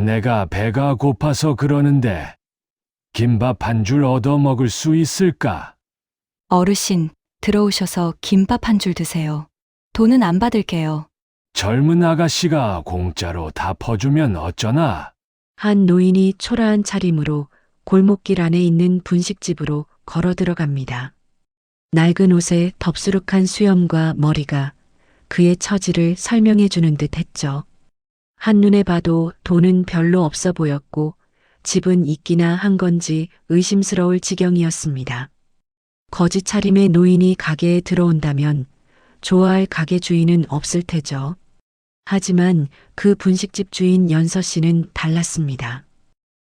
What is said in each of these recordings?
내가 배가 고파서 그러는데 김밥 한 줄 얻어 먹을 수 있을까? 어르신, 들어오셔서 김밥 한 줄 드세요. 돈은 안 받을게요. 젊은 아가씨가 공짜로 다 퍼주면 어쩌나? 한 노인이 초라한 차림으로 골목길 안에 있는 분식집으로 걸어 들어갑니다. 낡은 옷에 덥수룩한 수염과 머리가 그의 처지를 설명해 주는 듯 했죠. 한눈에 봐도 돈은 별로 없어 보였고 집은 있기나 한 건지 의심스러울 지경이었습니다. 거지 차림의 노인이 가게에 들어온다면 좋아할 가게 주인은 없을 테죠. 하지만 그 분식집 주인 연서 씨는 달랐습니다.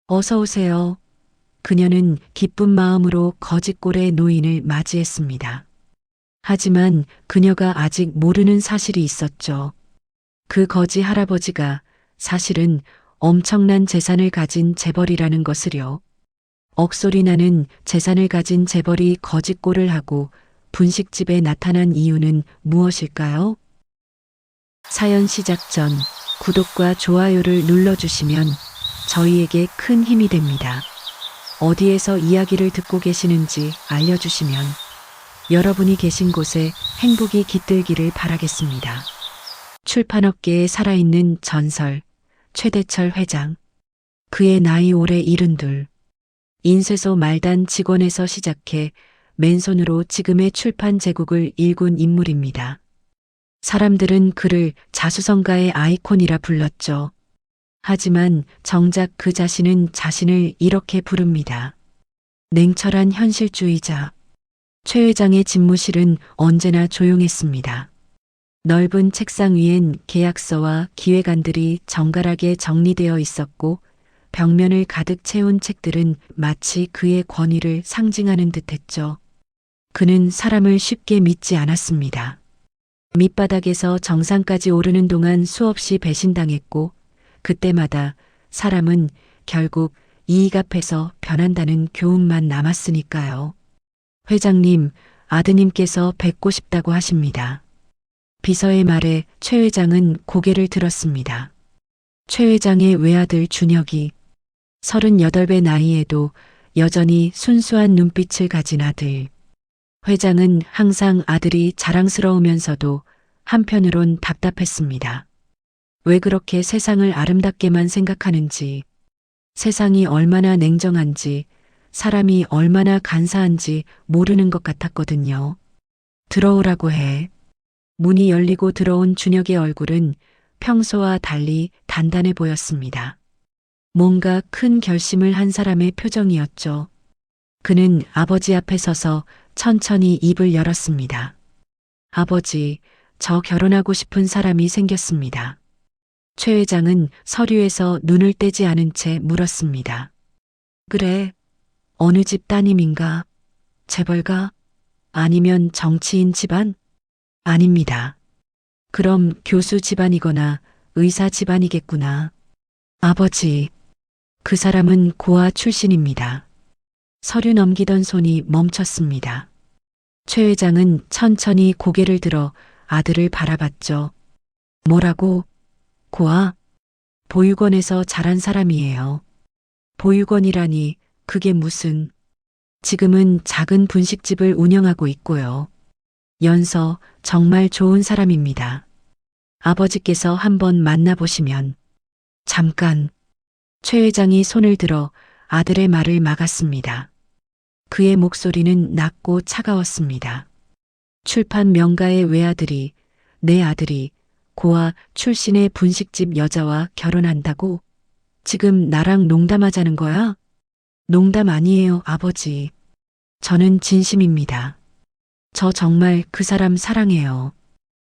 어서 오세요. 그녀는 기쁜 마음으로 거짓골의 노인을 맞이했습니다. 하지만 그녀가 아직 모르는 사실이 있었죠. 그 거지 할아버지가 사실은 엄청난 재산을 가진 재벌이라는 것을요. 억소리 나는 재산을 가진 재벌이 거짓골을 하고 분식집에 나타난 이유는 무엇일까요? 사연 시작 전 구독과 좋아요를 눌러주시면 저희에게 큰 힘이 됩니다. 어디에서 이야기를 듣고 계시는지 알려주시면 여러분이 계신 곳에 행복이 깃들기를 바라겠습니다. 출판업계에 살아있는 전설, 최대철 회장. 그의 나이 올해 72. 인쇄소 말단 직원에서 시작해 맨손으로 지금의 출판 제국을 일군 인물입니다. 사람들은 그를 자수성가의 아이콘이라 불렀죠. 하지만 정작 그 자신은 자신을 이렇게 부릅니다. 냉철한 현실주의자. 최 회장의 집무실은 언제나 조용했습니다. 넓은 책상 위엔 계약서와 기획안들이 정갈하게 정리되어 있었고 벽면을 가득 채운 책들은 마치 그의 권위를 상징하는 듯했죠. 그는 사람을 쉽게 믿지 않았습니다. 밑바닥에서 정상까지 오르는 동안 수없이 배신당했고 그때마다 사람은 결국 이익 앞에서 변한다는 교훈만 남았으니까요. 회장님, 아드님께서 뵙고 싶다고 하십니다. 비서의 말에 최 회장은 고개를 들었습니다. 최 회장의 외아들 준혁이 38배 나이에도 여전히 순수한 눈빛을 가진 아들. 회장은 항상 아들이 자랑스러우면서도 한편으론 답답했습니다. 왜 그렇게 세상을 아름답게만 생각하는지, 세상이 얼마나 냉정한지, 사람이 얼마나 간사한지 모르는 것 같았거든요. 들어오라고 해. 문이 열리고 들어온 준혁의 얼굴은 평소와 달리 단단해 보였습니다. 뭔가 큰 결심을 한 사람의 표정이었죠. 그는 아버지 앞에 서서 천천히 입을 열었습니다. 아버지, 저 결혼하고 싶은 사람이 생겼습니다. 최 회장은 서류에서 눈을 떼지 않은 채 물었습니다. 그래, 어느 집 따님인가? 재벌가? 아니면 정치인 집안? 아닙니다. 그럼 교수 집안이거나 의사 집안이겠구나. 아버지, 그 사람은 고아 출신입니다. 서류 넘기던 손이 멈췄습니다. 최 회장은 천천히 고개를 들어 아들을 바라봤죠. 뭐라고? 고아? 보육원에서 자란 사람이에요. 보육원이라니 그게 무슨... 지금은 작은 분식집을 운영하고 있고요. 연서 정말 좋은 사람입니다. 아버지께서 한번 만나보시면... 잠깐. 최 회장이 손을 들어 아들의 말을 막았습니다. 그의 목소리는 낮고 차가웠습니다. 출판 명가의 외아들이, 내 아들이 고아 출신의 분식집 여자와 결혼한다고? 지금 나랑 농담하자는 거야? 농담 아니에요, 아버지. 저는 진심입니다. 저 정말 그 사람 사랑해요.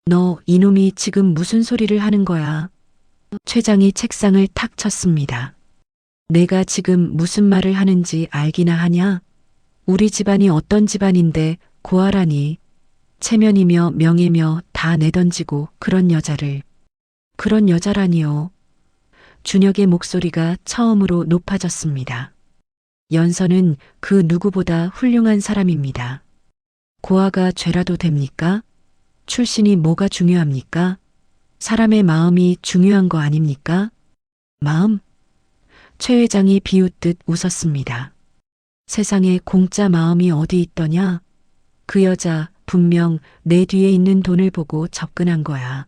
너 이놈이 지금 무슨 소리를 하는 거야? 최장이 책상을 탁 쳤습니다. 내가 지금 무슨 말을 하는지 알기나 하냐? 우리 집안이 어떤 집안인데 고아라니. 체면이며 명예며 다 내던지고 그런 여자를. 그런 여자라니요. 준혁의 목소리가 처음으로 높아졌습니다. 연서는 그 누구보다 훌륭한 사람입니다. 고아가 죄라도 됩니까? 출신이 뭐가 중요합니까? 사람의 마음이 중요한 거 아닙니까? 마음? 최 회장이 비웃듯 웃었습니다. 세상에 공짜 마음이 어디 있더냐? 그 여자 분명 내 뒤에 있는 돈을 보고 접근한 거야.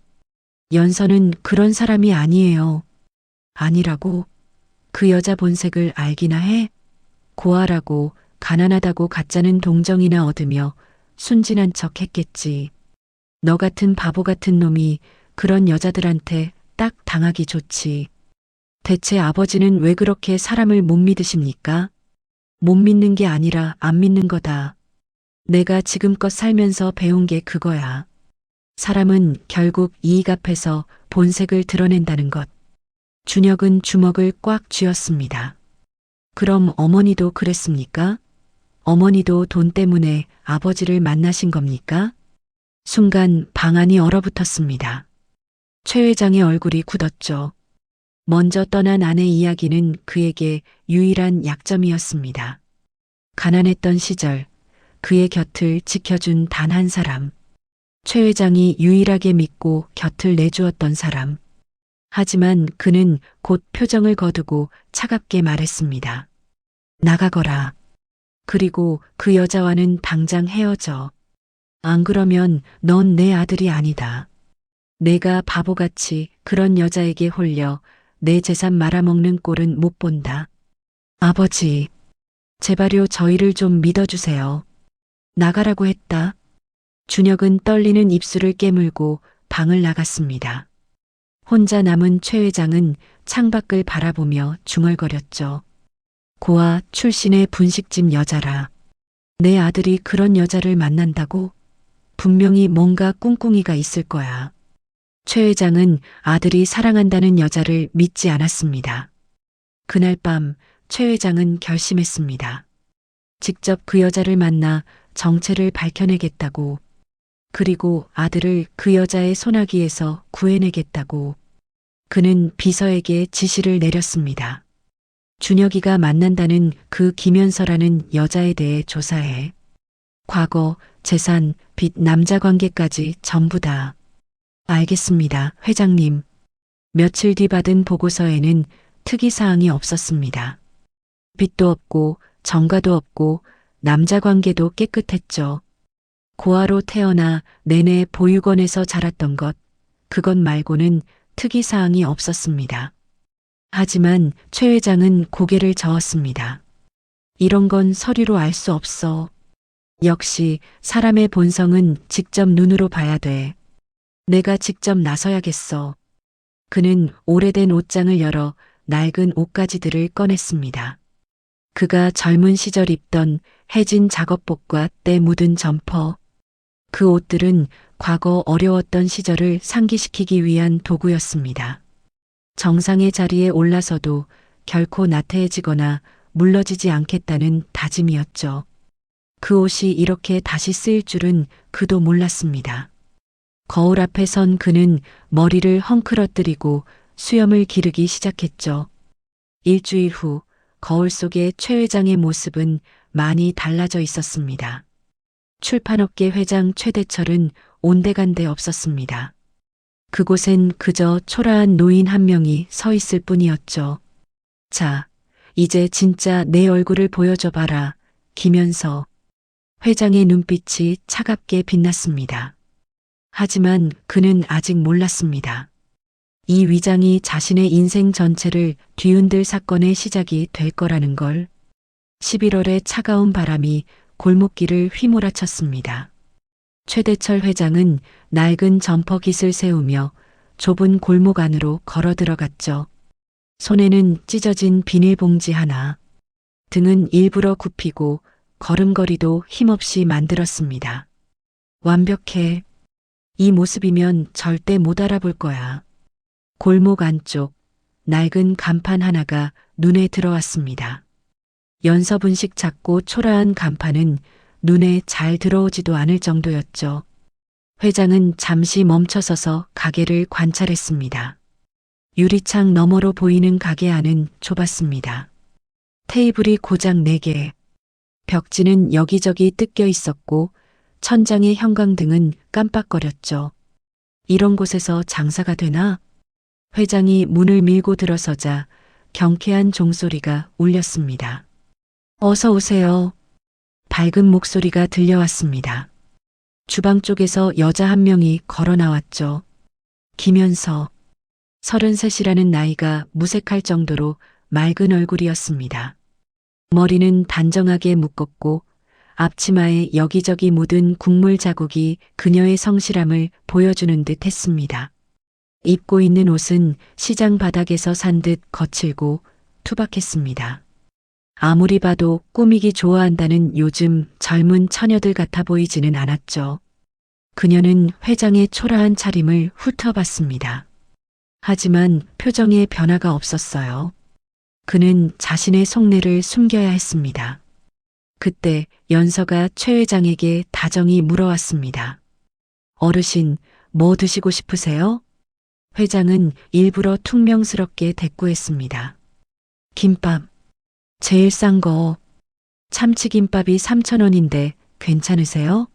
연서는 그런 사람이 아니에요. 아니라고? 그 여자 본색을 알기나 해? 고아라고 가난하다고 가짜는 동정이나 얻으며 순진한 척 했겠지. 너 같은 바보 같은 놈이 그런 여자들한테 딱 당하기 좋지. 대체 아버지는 왜 그렇게 사람을 못 믿으십니까? 못 믿는 게 아니라 안 믿는 거다. 내가 지금껏 살면서 배운 게 그거야. 사람은 결국 이익 앞에서 본색을 드러낸다는 것. 준혁은 주먹을 꽉 쥐었습니다. 그럼 어머니도 그랬습니까? 어머니도 돈 때문에 아버지를 만나신 겁니까? 순간 방 안이 얼어붙었습니다. 최 회장의 얼굴이 굳었죠. 먼저 떠난 아내 이야기는 그에게 유일한 약점이었습니다. 가난했던 시절 그의 곁을 지켜준 단 한 사람. 최 회장이 유일하게 믿고 곁을 내주었던 사람. 하지만 그는 곧 표정을 거두고 차갑게 말했습니다. 나가거라. 그리고 그 여자와는 당장 헤어져. 안 그러면 넌 내 아들이 아니다. 내가 바보같이 그런 여자에게 홀려 내 재산 말아먹는 꼴은 못 본다. 아버지, 제발요 저희를 좀 믿어주세요. 나가라고 했다. 준혁은 떨리는 입술을 깨물고 방을 나갔습니다. 혼자 남은 최 회장은 창밖을 바라보며 중얼거렸죠. 고아 출신의 분식집 여자라. 내 아들이 그런 여자를 만난다고? 분명히 뭔가 꿍꿍이가 있을 거야. 최 회장은 아들이 사랑한다는 여자를 믿지 않았습니다. 그날 밤 최 회장은 결심했습니다. 직접 그 여자를 만나 정체를 밝혀내겠다고. 그리고 아들을 그 여자의 소나기에서 구해내겠다고. 그는 비서에게 지시를 내렸습니다. 준혁이가 만난다는 그 김연서라는 여자에 대해 조사해. 과거, 재산, 빚, 남자 관계까지 전부 다. 알겠습니다, 회장님. 며칠 뒤 받은 보고서에는 특이사항이 없었습니다. 빚도 없고 정가도 없고 남자 관계도 깨끗했죠. 고아로 태어나 내내 보육원에서 자랐던 것, 그것 말고는 특이사항이 없었습니다. 하지만 최 회장은 고개를 저었습니다. 이런 건 서류로 알 수 없어. 역시 사람의 본성은 직접 눈으로 봐야 돼. 내가 직접 나서야겠어. 그는 오래된 옷장을 열어 낡은 옷가지들을 꺼냈습니다. 그가 젊은 시절 입던 해진 작업복과 때 묻은 점퍼. 그 옷들은 과거 어려웠던 시절을 상기시키기 위한 도구였습니다. 정상의 자리에 올라서도 결코 나태해지거나 물러지지 않겠다는 다짐이었죠. 그 옷이 이렇게 다시 쓰일 줄은 그도 몰랐습니다. 거울 앞에 선 그는 머리를 헝클어뜨리고 수염을 기르기 시작했죠. 일주일 후 거울 속의 최 회장의 모습은 많이 달라져 있었습니다. 출판업계 회장 최대철은 온데간데 없었습니다. 그곳엔 그저 초라한 노인 한 명이 서 있을 뿐이었죠. 자, 이제 진짜 내 얼굴을 보여줘봐라, 김연서. 회장의 눈빛이 차갑게 빛났습니다. 하지만 그는 아직 몰랐습니다. 이 위장이 자신의 인생 전체를 뒤흔들 사건의 시작이 될 거라는 걸. 11월의 차가운 바람이 골목길을 휘몰아쳤습니다. 최대철 회장은 낡은 점퍼깃을 세우며 좁은 골목 안으로 걸어 들어갔죠. 손에는 찢어진 비닐봉지 하나, 등은 일부러 굽히고 걸음걸이도 힘없이 만들었습니다. 완벽해. 이 모습이면 절대 못 알아볼 거야. 골목 안쪽 낡은 간판 하나가 눈에 들어왔습니다. 연서분식 작고 초라한 간판은 눈에 잘 들어오지도 않을 정도였죠. 회장은 잠시 멈춰서서 가게를 관찰했습니다. 유리창 너머로 보이는 가게 안은 좁았습니다. 테이블이 고작 4개, 벽지는 여기저기 뜯겨 있었고 천장의 형광등은 깜빡거렸죠. 이런 곳에서 장사가 되나? 회장이 문을 밀고 들어서자 경쾌한 종소리가 울렸습니다. 어서 오세요. 밝은 목소리가 들려왔습니다. 주방 쪽에서 여자 한 명이 걸어 나왔죠. 김연서. 33이라는 나이가 무색할 정도로 맑은 얼굴이었습니다. 머리는 단정하게 묶었고 앞치마에 여기저기 묻은 국물 자국이 그녀의 성실함을 보여주는 듯 했습니다. 입고 있는 옷은 시장 바닥에서 산 듯 거칠고 투박했습니다. 아무리 봐도 꾸미기 좋아한다는 요즘 젊은 처녀들 같아 보이지는 않았죠. 그녀는 회장의 초라한 차림을 훑어봤습니다. 하지만 표정에 변화가 없었어요. 그는 자신의 속내를 숨겨야 했습니다. 그때 연서가 최 회장에게 다정히 물어왔습니다. 어르신, 뭐 드시고 싶으세요? 회장은 일부러 퉁명스럽게 대꾸했습니다. 김밥. 제일 싼 거. 참치김밥이 3,000원인데 괜찮으세요?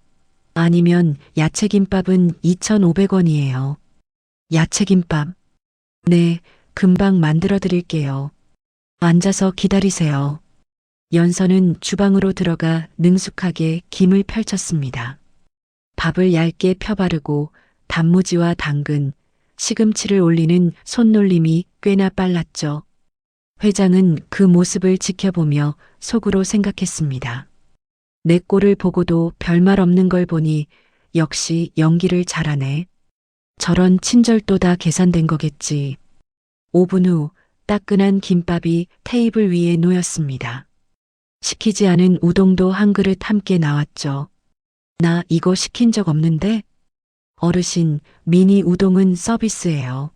아니면 야채김밥은 2,500원이에요. 야채김밥. 네, 금방 만들어 드릴게요. 앉아서 기다리세요. 연서는 주방으로 들어가 능숙하게 김을 펼쳤습니다. 밥을 얇게 펴바르고 단무지와 당근, 시금치를 올리는 손놀림이 꽤나 빨랐죠. 회장은 그 모습을 지켜보며 속으로 생각했습니다. 내 꼴을 보고도 별말 없는 걸 보니 역시 연기를 잘하네. 저런 친절도 다 계산된 거겠지. 5분 후 따끈한 김밥이 테이블 위에 놓였습니다. 시키지 않은 우동도 한 그릇 함께 나왔죠. 나 이거 시킨 적 없는데? 어르신, 미니 우동은 서비스예요.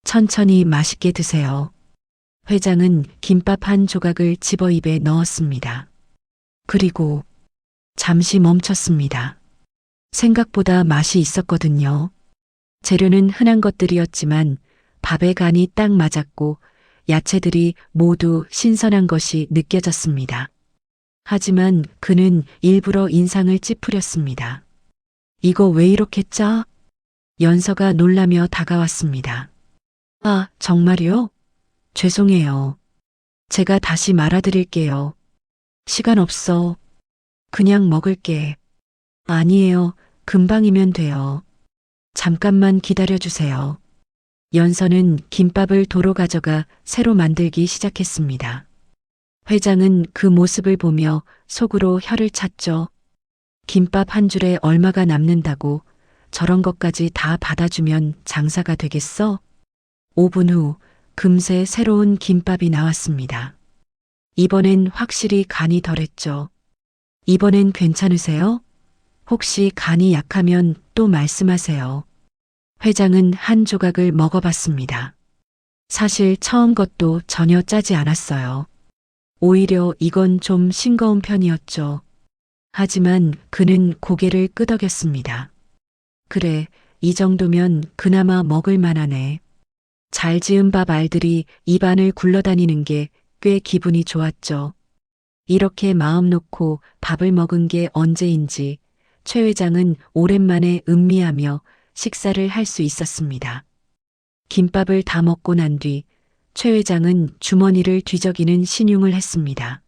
천천히 맛있게 드세요. 회장은 김밥 한 조각을 집어 입에 넣었습니다. 그리고 잠시 멈췄습니다. 생각보다 맛이 있었거든요. 재료는 흔한 것들이었지만 밥의 간이 딱 맞았고 야채들이 모두 신선한 것이 느껴졌습니다. 하지만 그는 일부러 인상을 찌푸렸습니다. 이거 왜 이렇게 짜? 연서가 놀라며 다가왔습니다. 아, 정말요? 죄송해요. 제가 다시 말아드릴게요. 시간 없어. 그냥 먹을게. 아니에요. 금방이면 돼요. 잠깐만 기다려주세요. 연서는 김밥을 도로 가져가 새로 만들기 시작했습니다. 회장은 그 모습을 보며 속으로 혀를 찼죠. 김밥 한 줄에 얼마가 남는다고 저런 것까지 다 받아주면 장사가 되겠어? 5분 후 금세 새로운 김밥이 나왔습니다. 이번엔 확실히 간이 덜했죠. 이번엔 괜찮으세요? 혹시 간이 약하면 또 말씀하세요. 회장은 한 조각을 먹어봤습니다. 사실 처음 것도 전혀 짜지 않았어요. 오히려 이건 좀 싱거운 편이었죠. 하지만 그는 고개를 끄덕였습니다. 그래, 이 정도면 그나마 먹을 만하네. 잘 지은 밥 알들이 입안을 굴러다니는 게 꽤 기분이 좋았죠. 이렇게 마음 놓고 밥을 먹은 게 언제인지 최 회장은 오랜만에 음미하며 식사를 할 수 있었습니다. 김밥을 다 먹고 난 뒤 최 회장은 주머니를 뒤적이는 신용을 했습니다.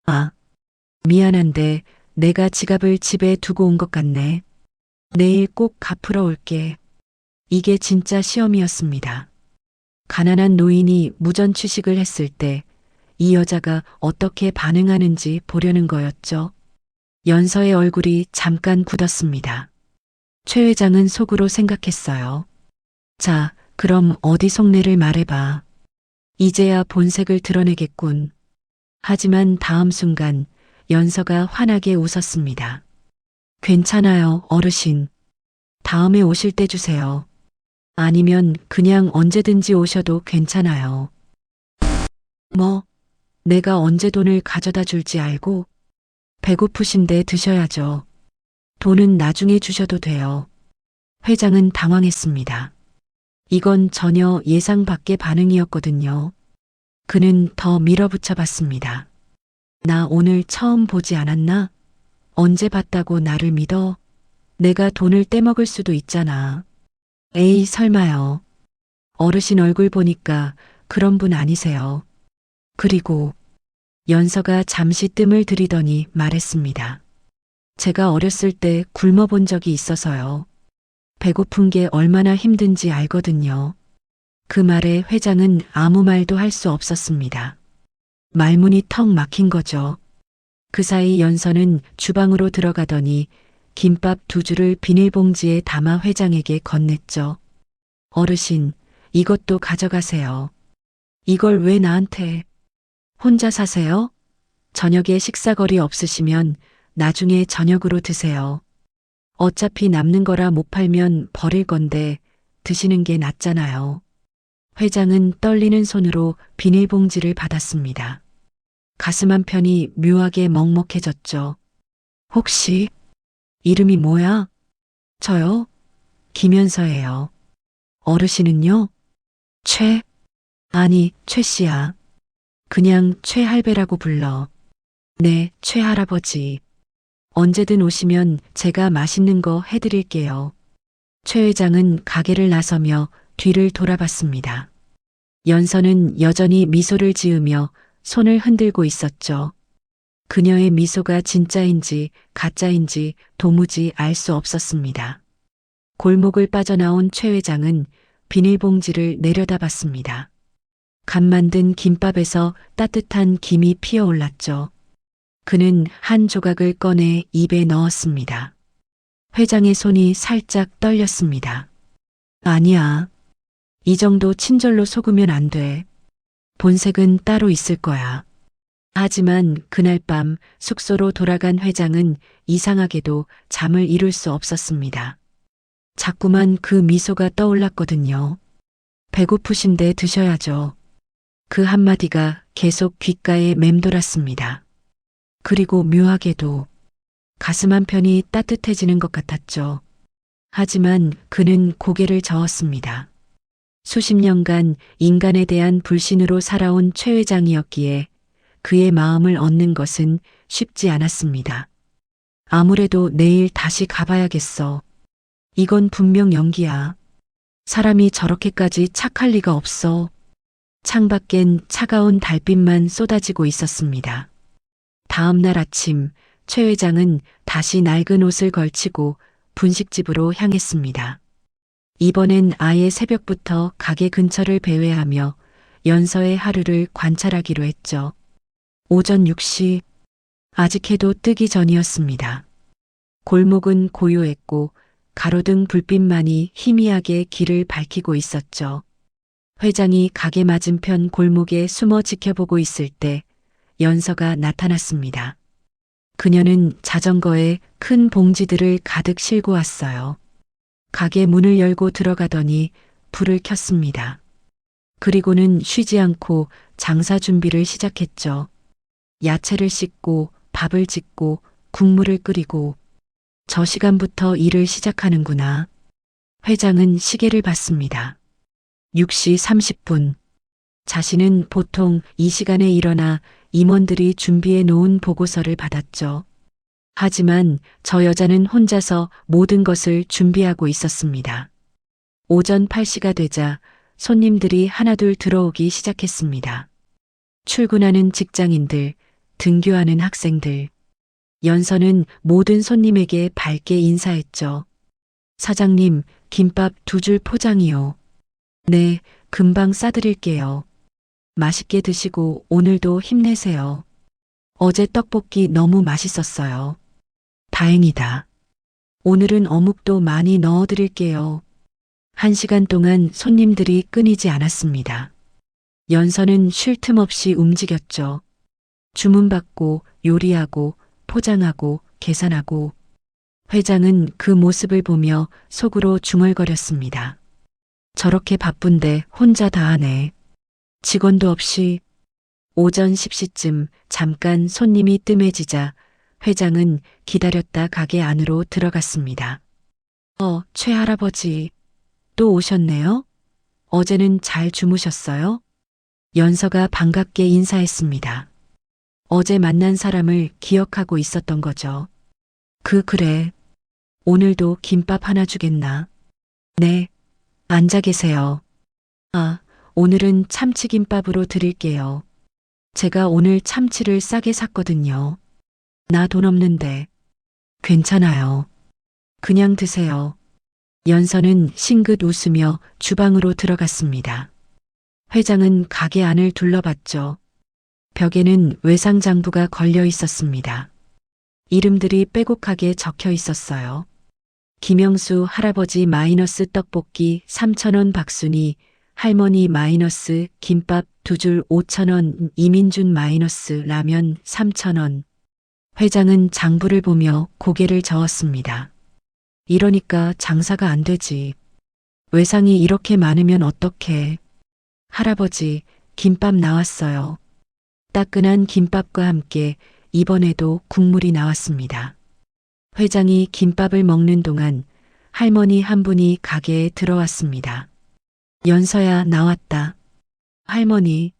아, 미안한데 내가 지갑을 집에 두고 온 것 같네. 내일 꼭 갚으러 올게. 이게 진짜 시험이었습니다. 가난한 노인이 무전 취식을 했을 때 이 여자가 어떻게 반응하는지 보려는 거였죠. 연서의 얼굴이 잠깐 굳었습니다. 최 회장은 속으로 생각했어요. 자, 그럼 어디 속내를 말해봐. 이제야 본색을 드러내겠군. 하지만 다음 순간 연서가 환하게 웃었습니다. 괜찮아요, 어르신. 다음에 오실 때 주세요. 아니면 그냥 언제든지 오셔도 괜찮아요. 뭐, 내가 언제 돈을 가져다 줄지 알고? 배고프신데 드셔야죠. 돈은 나중에 주셔도 돼요. 회장은 당황했습니다. 이건 전혀 예상 밖의 반응이었거든요. 그는 더 밀어붙여 봤습니다. 나 오늘 처음 보지 않았나? 언제 봤다고 나를 믿어? 내가 돈을 떼먹을 수도 있잖아. 에이, 설마요. 어르신 얼굴 보니까 그런 분 아니세요. 그리고 연서가 잠시 뜸을 들이더니 말했습니다. 제가 어렸을 때 굶어본 적이 있어서요. 배고픈 게 얼마나 힘든지 알거든요. 그 말에 회장은 아무 말도 할 수 없었습니다. 말문이 턱 막힌 거죠. 그 사이 연서는 주방으로 들어가더니 김밥 2줄을 비닐봉지에 담아 회장에게 건넸죠. 어르신, 이것도 가져가세요. 이걸 왜 나한테? 혼자 사세요? 저녁에 식사거리 없으시면 나중에 저녁으로 드세요. 어차피 남는 거라 못 팔면 버릴 건데 드시는 게 낫잖아요. 회장은 떨리는 손으로 비닐봉지를 받았습니다. 가슴 한편이 묘하게 먹먹해졌죠. 혹시 이름이 뭐야? 저요? 김연서예요. 어르신은요? 아니, 최 씨야. 그냥 최 할배라고 불러. 네, 최 할아버지. 언제든 오시면 제가 맛있는 거 해드릴게요. 최 회장은 가게를 나서며 뒤를 돌아봤습니다. 연서는 여전히 미소를 지으며 손을 흔들고 있었죠. 그녀의 미소가 진짜인지 가짜인지 도무지 알 수 없었습니다. 골목을 빠져나온 최 회장은 비닐봉지를 내려다봤습니다. 갓 만든 김밥에서 따뜻한 김이 피어올랐죠. 그는 한 조각을 꺼내 입에 넣었습니다. 회장의 손이 살짝 떨렸습니다. 아니야. 이 정도 친절로 속으면 안 돼. 본색은 따로 있을 거야. 하지만 그날 밤 숙소로 돌아간 회장은 이상하게도 잠을 이룰 수 없었습니다. 자꾸만 그 미소가 떠올랐거든요. 배고프신데 드셔야죠. 그 한마디가 계속 귓가에 맴돌았습니다. 그리고 묘하게도 가슴 한편이 따뜻해지는 것 같았죠. 하지만 그는 고개를 저었습니다. 수십 년간 인간에 대한 불신으로 살아온 최 회장이었기에 그의 마음을 얻는 것은 쉽지 않았습니다. 아무래도 내일 다시 가봐야겠어. 이건 분명 연기야. 사람이 저렇게까지 착할 리가 없어. 창밖엔 차가운 달빛만 쏟아지고 있었습니다. 다음 날 아침 최 회장은 다시 낡은 옷을 걸치고 분식집으로 향했습니다. 이번엔 아예 새벽부터 가게 근처를 배회하며 연서의 하루를 관찰하기로 했죠. 오전 6시, 아직 해도 뜨기 전이었습니다. 골목은 고요했고 가로등 불빛만이 희미하게 길을 밝히고 있었죠. 회장이 가게 맞은편 골목에 숨어 지켜보고 있을 때 연서가 나타났습니다. 그녀는 자전거에 큰 봉지들을 가득 싣고 왔어요. 가게 문을 열고 들어가더니 불을 켰습니다. 그리고는 쉬지 않고 장사 준비를 시작했죠. 야채를 씻고 밥을 짓고 국물을 끓이고 저 시간부터 일을 시작하는구나. 회장은 시계를 봤습니다. 6시 30분. 자신은 보통 이 시간에 일어나 임원들이 준비해 놓은 보고서를 받았죠. 하지만 저 여자는 혼자서 모든 것을 준비하고 있었습니다. 오전 8시가 되자 손님들이 하나둘 들어오기 시작했습니다. 출근하는 직장인들, 등교하는 학생들. 연서는 모든 손님에게 밝게 인사했죠. 사장님, 김밥 2줄 포장이요. 네, 금방 싸드릴게요. 맛있게 드시고 오늘도 힘내세요. 어제 떡볶이 너무 맛있었어요. 다행이다. 오늘은 어묵도 많이 넣어드릴게요. 1시간 동안 손님들이 끊이지 않았습니다. 연서는 쉴 틈 없이 움직였죠. 주문받고 요리하고 포장하고 계산하고. 회장은 그 모습을 보며 속으로 중얼거렸습니다. 저렇게 바쁜데 혼자 다 하네. 직원도 없이. 오전 10시쯤 잠깐 손님이 뜸해지자 회장은 기다렸다 가게 안으로 들어갔습니다. 최 할아버지. 또 오셨네요? 어제는 잘 주무셨어요? 연서가 반갑게 인사했습니다. 어제 만난 사람을 기억하고 있었던 거죠. 그래. 오늘도 김밥 하나 주겠나? 네. 앉아 계세요. 오늘은 참치김밥으로 드릴게요. 제가 오늘 참치를 싸게 샀거든요. 나 돈 없는데. 괜찮아요. 그냥 드세요. 연서는 싱긋 웃으며 주방으로 들어갔습니다. 회장은 가게 안을 둘러봤죠. 벽에는 외상장부가 걸려 있었습니다. 이름들이 빼곡하게 적혀 있었어요. 김영수 할아버지 마이너스 떡볶이 3,000원 박순이, 할머니 마이너스 김밥 2줄 5,000원, 이민준 마이너스 라면 3,000원. 회장은 장부를 보며 고개를 저었습니다. 이러니까 장사가 안 되지. 외상이 이렇게 많으면 어떡해. 할아버지, 김밥 나왔어요. 따끈한 김밥과 함께 이번에도 국물이 나왔습니다. 회장이 김밥을 먹는 동안 할머니 한 분이 가게에 들어왔습니다. 연서야, 나왔다. 할머니,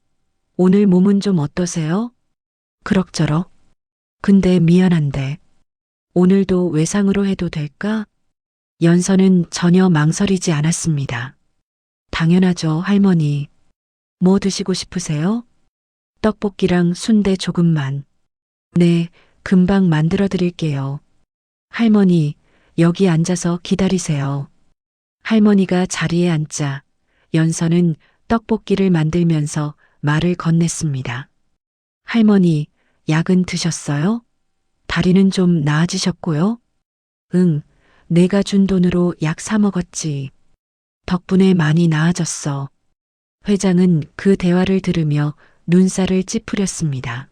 오늘 몸은 좀 어떠세요? 그럭저럭. 근데 미안한데 오늘도 외상으로 해도 될까? 연서는 전혀 망설이지 않았습니다. 당연하죠, 할머니. 뭐 드시고 싶으세요? 떡볶이랑 순대 조금만. 네, 금방 만들어 드릴게요. 할머니, 여기 앉아서 기다리세요. 할머니가 자리에 앉자 연서는 떡볶이를 만들면서 말을 건넸습니다. 할머니, 약은 드셨어요? 다리는 좀 나아지셨고요? 응, 내가 준 돈으로 약 사 먹었지. 덕분에 많이 나아졌어. 회장은 그 대화를 들으며 눈살을 찌푸렸습니다.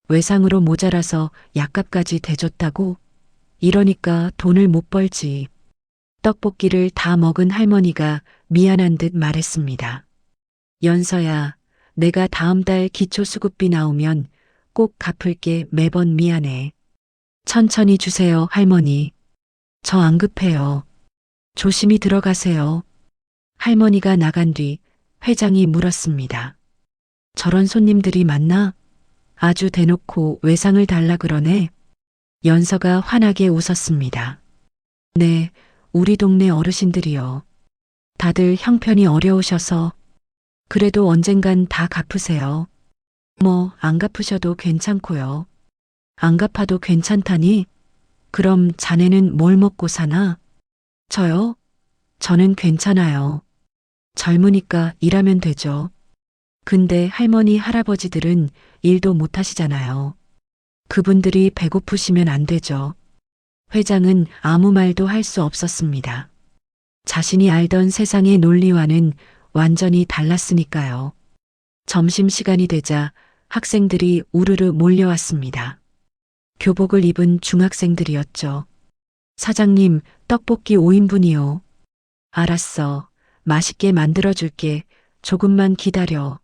외상으로 모자라서 약값까지 대줬다고? 이러니까 돈을 못 벌지. 떡볶이를 다 먹은 할머니가 미안한 듯 말했습니다. 연서야, 내가 다음 달 기초수급비 나오면 꼭 갚을게. 매번 미안해. 천천히 주세요, 할머니. 저 안 급해요. 조심히 들어가세요. 할머니가 나간 뒤 회장이 물었습니다. 저런 손님들이 많나? 아주 대놓고 외상을 달라 그러네. 연서가 환하게 웃었습니다. 네, 우리 동네 어르신들이요. 다들 형편이 어려우셔서. 그래도 언젠간 다 갚으세요. 뭐 안 갚으셔도 괜찮고요. 안 갚아도 괜찮다니? 그럼 자네는 뭘 먹고 사나? 저요? 저는 괜찮아요. 젊으니까 일하면 되죠. 근데 할머니, 할아버지들은 일도 못 하시잖아요. 그분들이 배고프시면 안 되죠. 회장은 아무 말도 할 수 없었습니다. 자신이 알던 세상의 논리와는 완전히 달랐으니까요. 점심시간이 되자 학생들이 우르르 몰려왔습니다. 교복을 입은 중학생들이었죠. 사장님, 떡볶이 5인분이요. 알았어. 맛있게 만들어줄게. 조금만 기다려.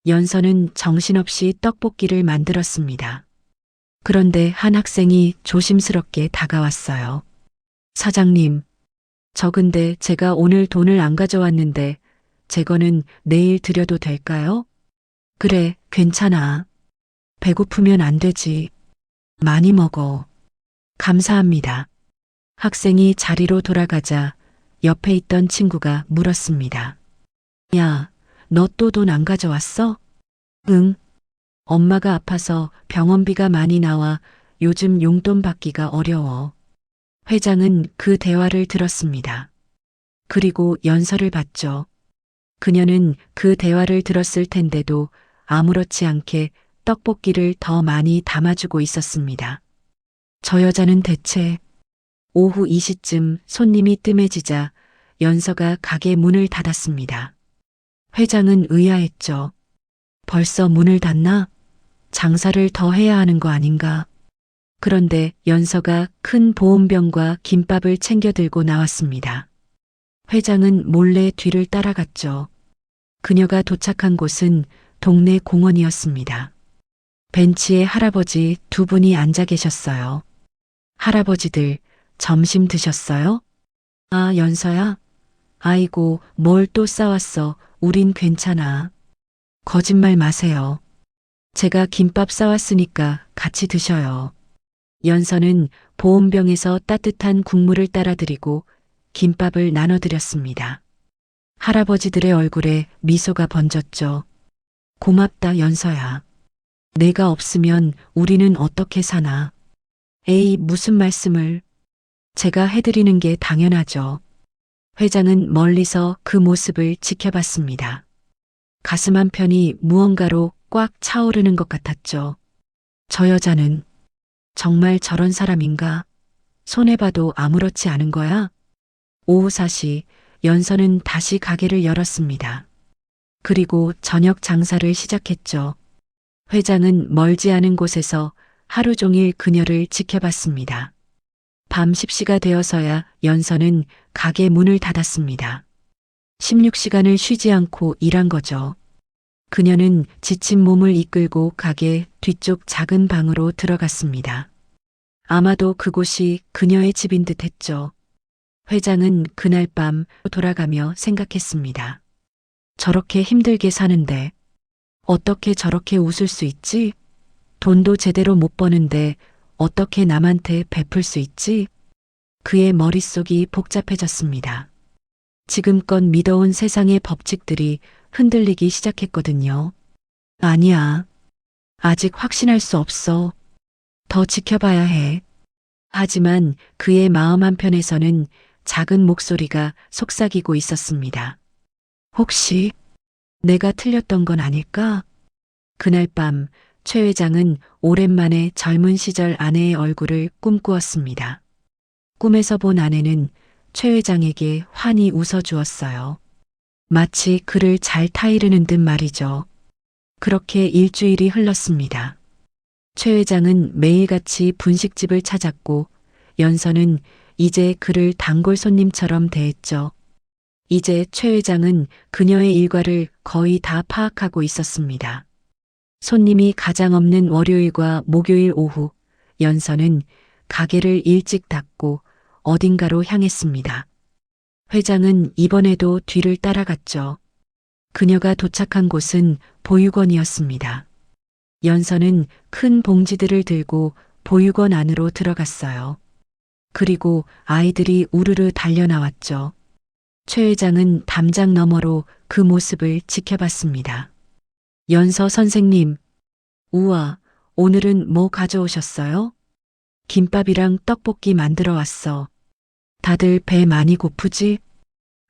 연서는 정신없이 떡볶이를 만들었습니다. 그런데 한 학생이 조심스럽게 다가왔어요. 사장님, 저 근데 제가 오늘 돈을 안 가져왔는데 제 거는 내일 드려도 될까요? 그래, 괜찮아. 배고프면 안 되지. 많이 먹어. 감사합니다. 학생이 자리로 돌아가자 옆에 있던 친구가 물었습니다. 야, 너 또 돈 안 가져왔어? 응. 엄마가 아파서 병원비가 많이 나와 요즘 용돈 받기가 어려워. 회장은 그 대화를 들었습니다. 그리고 연서를 봤죠. 그녀는 그 대화를 들었을 텐데도 아무렇지 않게 떡볶이를 더 많이 담아주고 있었습니다. 저 여자는 대체. 오후 2시쯤 손님이 뜸해지자 연서가 가게 문을 닫았습니다. 회장은 의아했죠. 벌써 문을 닫나? 장사를 더 해야 하는 거 아닌가? 그런데 연서가 큰 보온병과 김밥을 챙겨 들고 나왔습니다. 회장은 몰래 뒤를 따라갔죠. 그녀가 도착한 곳은 동네 공원이었습니다. 벤치에 할아버지 두 분이 앉아 계셨어요. 할아버지들, 점심 드셨어요? 아, 연서야? 아이고, 뭘 또 싸왔어. 우린 괜찮아. 거짓말 마세요. 제가 김밥 싸왔으니까 같이 드셔요. 연서는 보온병에서 따뜻한 국물을 따라드리고 김밥을 나눠드렸습니다. 할아버지들의 얼굴에 미소가 번졌죠. 고맙다, 연서야. 내가 없으면 우리는 어떻게 사나. 에이, 무슨 말씀을. 제가 해드리는 게 당연하죠. 회장은 멀리서 그 모습을 지켜봤습니다. 가슴 한편이 무언가로 꽉 차오르는 것 같았죠. 저 여자는 정말 저런 사람인가? 손해봐도 아무렇지 않은 거야? 오후 4시 연서는 다시 가게를 열었습니다. 그리고 저녁 장사를 시작했죠. 회장은 멀지 않은 곳에서 하루 종일 그녀를 지켜봤습니다. 밤 10시가 되어서야 연서는 가게 문을 닫았습니다. 16시간을 쉬지 않고 일한 거죠. 그녀는 지친 몸을 이끌고 가게 뒤쪽 작은 방으로 들어갔습니다. 아마도 그곳이 그녀의 집인 듯 했죠. 회장은 그날 밤 돌아가며 생각했습니다. 저렇게 힘들게 사는데 어떻게 저렇게 웃을 수 있지? 돈도 제대로 못 버는데 어떻게 남한테 베풀 수 있지? 그의 머릿속이 복잡해졌습니다. 지금껏 믿어온 세상의 법칙들이 흔들리기 시작했거든요. 아니야. 아직 확신할 수 없어. 더 지켜봐야 해. 하지만 그의 마음 한편에서는 작은 목소리가 속삭이고 있었습니다. 혹시 내가 틀렸던 건 아닐까? 그날 밤 최 회장은 오랜만에 젊은 시절 아내의 얼굴을 꿈꾸었습니다. 꿈에서 본 아내는 최 회장에게 환히 웃어주었어요. 마치 그를 잘 타이르는 듯 말이죠. 그렇게 일주일이 흘렀습니다. 최 회장은 매일같이 분식집을 찾았고 연서는 이제 그를 단골 손님처럼 대했죠. 이제 최 회장은 그녀의 일과를 거의 다 파악하고 있었습니다. 손님이 가장 없는 월요일과 목요일 오후, 연서는 가게를 일찍 닫고 어딘가로 향했습니다. 회장은 이번에도 뒤를 따라갔죠. 그녀가 도착한 곳은 보육원이었습니다. 연서는 큰 봉지들을 들고 보육원 안으로 들어갔어요. 그리고 아이들이 우르르 달려나왔죠. 최 회장은 담장 너머로 그 모습을 지켜봤습니다. 연서 선생님, 우와, 오늘은 뭐 가져오셨어요? 김밥이랑 떡볶이 만들어 왔어. 다들 배 많이 고프지?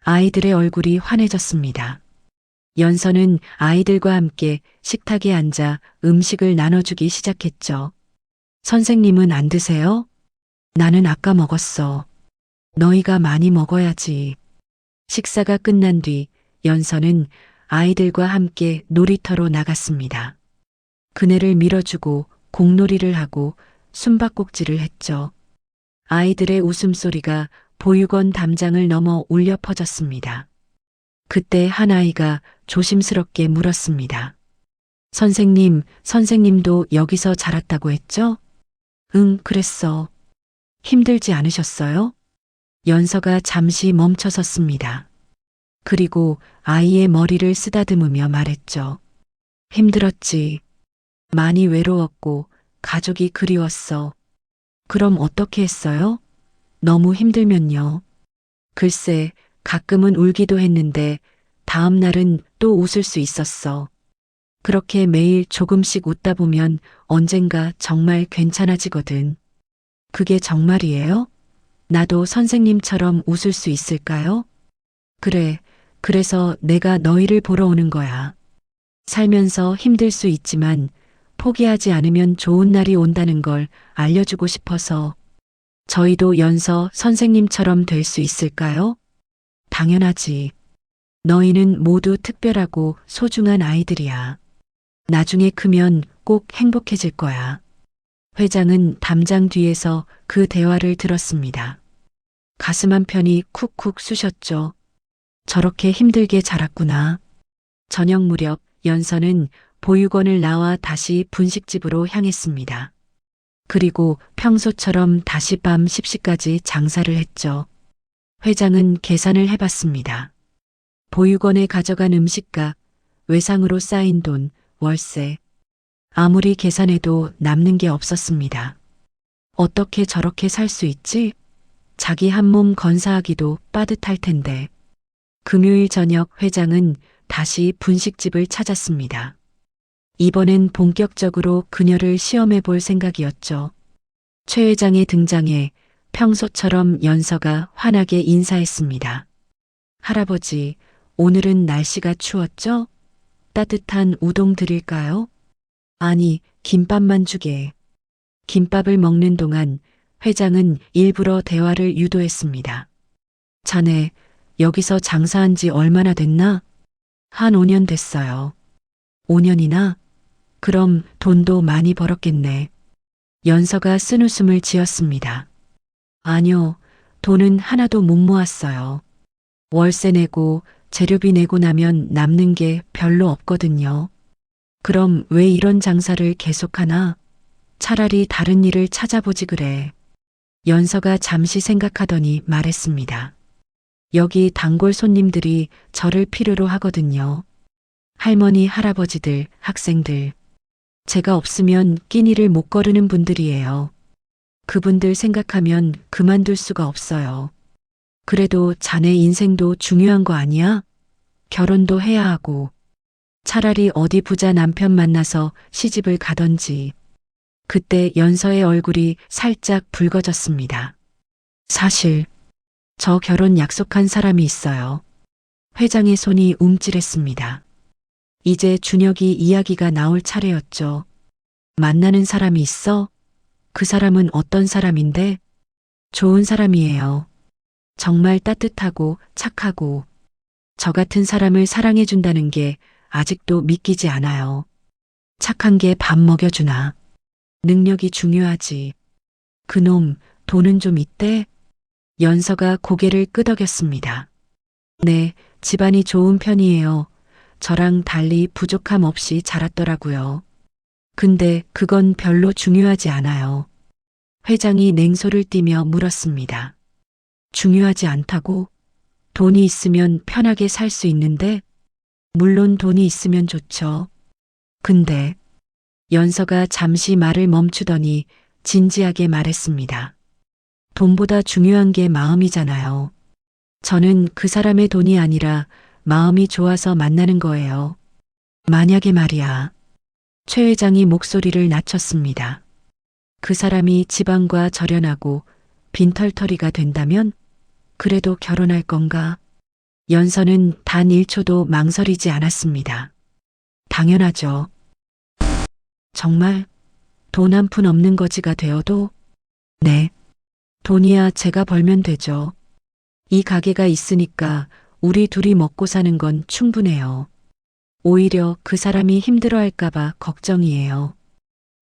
아이들의 얼굴이 환해졌습니다. 연서는 아이들과 함께 식탁에 앉아 음식을 나눠주기 시작했죠. 선생님은 안 드세요? 나는 아까 먹었어. 너희가 많이 먹어야지. 식사가 끝난 뒤 연서는 아이들과 함께 놀이터로 나갔습니다. 그네를 밀어주고 공놀이를 하고 숨바꼭질을 했죠. 아이들의 웃음소리가 보육원 담장을 넘어 울려 퍼졌습니다. 그때 한 아이가 조심스럽게 물었습니다. 선생님, 선생님도 여기서 자랐다고 했죠? 응, 그랬어. 힘들지 않으셨어요? 연서가 잠시 멈춰섰습니다. 그리고 아이의 머리를 쓰다듬으며 말했죠. 힘들었지. 많이 외로웠고 가족이 그리웠어. 그럼 어떻게 했어요? 너무 힘들면요. 글쎄, 가끔은 울기도 했는데 다음 날은 또 웃을 수 있었어. 그렇게 매일 조금씩 웃다 보면 언젠가 정말 괜찮아지거든. 그게 정말이에요? 나도 선생님처럼 웃을 수 있을까요? 그래, 그래서 내가 너희를 보러 오는 거야. 살면서 힘들 수 있지만 포기하지 않으면 좋은 날이 온다는 걸 알려주고 싶어서. 저희도 연서 선생님처럼 될 수 있을까요? 당연하지. 너희는 모두 특별하고 소중한 아이들이야. 나중에 크면 꼭 행복해질 거야. 회장은 담장 뒤에서 그 대화를 들었습니다. 가슴 한편이 쿡쿡 쑤셨죠. 저렇게 힘들게 자랐구나. 저녁 무렵 연서는 보육원을 나와 다시 분식집으로 향했습니다. 그리고 평소처럼 다시 밤 10시까지 장사를 했죠. 회장은 계산을 해봤습니다. 보육원에 가져간 음식값, 외상으로 쌓인 돈, 월세. 아무리 계산해도 남는 게 없었습니다. 어떻게 저렇게 살 수 있지? 자기 한 몸 건사하기도 빠듯할 텐데. 금요일 저녁 회장은 다시 분식집을 찾았습니다. 이번엔 본격적으로 그녀를 시험해 볼 생각이었죠. 최 회장의 등장에 평소처럼 연서가 환하게 인사했습니다. 할아버지, 오늘은 날씨가 추웠죠? 따뜻한 우동 드릴까요? 아니, 김밥만 주게. 김밥을 먹는 동안 회장은 일부러 대화를 유도했습니다. 자네, 여기서 장사한 지 얼마나 됐나? 한 5년 됐어요. 5년이나? 그럼 돈도 많이 벌었겠네. 연서가 쓴웃음을 지었습니다. 아니요, 돈은 하나도 못 모았어요. 월세 내고 재료비 내고 나면 남는 게 별로 없거든요. 그럼 왜 이런 장사를 계속하나? 차라리 다른 일을 찾아보지 그래. 연서가 잠시 생각하더니 말했습니다. 여기 단골 손님들이 저를 필요로 하거든요. 할머니, 할아버지들, 학생들. 제가 없으면 끼니를 못 거르는 분들이에요. 그분들 생각하면 그만둘 수가 없어요. 그래도 자네 인생도 중요한 거 아니야? 결혼도 해야 하고. 차라리 어디 부자 남편 만나서 시집을 가던지. 그때 연서의 얼굴이 살짝 붉어졌습니다. 사실 저 결혼 약속한 사람이 있어요. 회장의 손이 움찔했습니다. 이제 준혁이 이야기가 나올 차례였죠. 만나는 사람이 있어? 그 사람은 어떤 사람인데? 좋은 사람이에요. 정말 따뜻하고 착하고 저 같은 사람을 사랑해준다는 게 아직도 믿기지 않아요. 착한 게 밥 먹여주나. 능력이 중요하지. 그놈 돈은 좀 있대? 연서가 고개를 끄덕였습니다. 네, 집안이 좋은 편이에요. 저랑 달리 부족함 없이 자랐더라고요. 근데 그건 별로 중요하지 않아요. 회장이 냉소를 띠며 물었습니다. 중요하지 않다고? 돈이 있으면 편하게 살 수 있는데? 물론 돈이 있으면 좋죠. 근데 연서가 잠시 말을 멈추더니 진지하게 말했습니다. 돈보다 중요한 게 마음이잖아요. 저는 그 사람의 돈이 아니라 마음이 좋아서 만나는 거예요. 만약에 말이야. 최 회장이 목소리를 낮췄습니다. 그 사람이 집안과 절연하고 빈털터리가 된다면 그래도 결혼할 건가? 연서는 단 1초도 망설이지 않았습니다. 당연하죠. 정말 돈 한 푼 없는 거지가 되어도? 네. 돈이야 제가 벌면 되죠. 이 가게가 있으니까 우리 둘이 먹고 사는 건 충분해요. 오히려 그 사람이 힘들어할까봐 걱정이에요.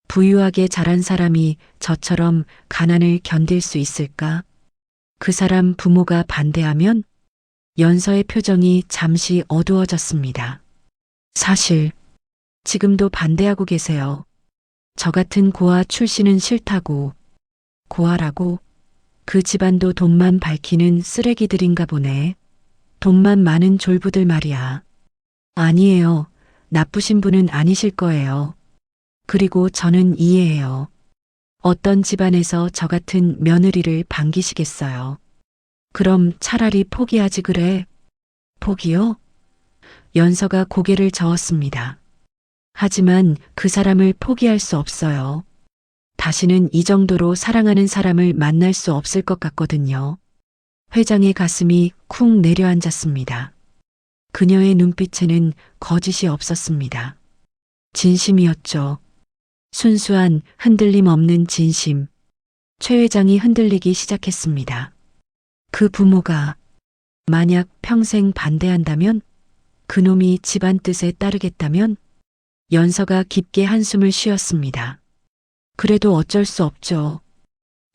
부유하게 자란 사람이 저처럼 가난을 견딜 수 있을까? 그 사람 부모가 반대하면? 연서의 표정이 잠시 어두워졌습니다. 사실 지금도 반대하고 계세요. 저 같은 고아 출신은 싫다고. 고아라고? 그 집안도 돈만 밝히는 쓰레기들인가 보네. 돈만 많은 졸부들 말이야. 아니에요. 나쁘신 분은 아니실 거예요. 그리고 저는 이해해요. 어떤 집안에서 저 같은 며느리를 반기시겠어요. 그럼 차라리 포기하지 그래. 포기요? 연서가 고개를 저었습니다. 하지만 그 사람을 포기할 수 없어요. 다시는 이 정도로 사랑하는 사람을 만날 수 없을 것 같거든요. 회장의 가슴이 쿵 내려앉았습니다. 그녀의 눈빛에는 거짓이 없었습니다. 진심이었죠. 순수한 흔들림 없는 진심. 최 회장이 흔들리기 시작했습니다. 그 부모가 만약 평생 반대한다면? 그놈이 집안 뜻에 따르겠다면? 연서가 깊게 한숨을 쉬었습니다. 그래도 어쩔 수 없죠.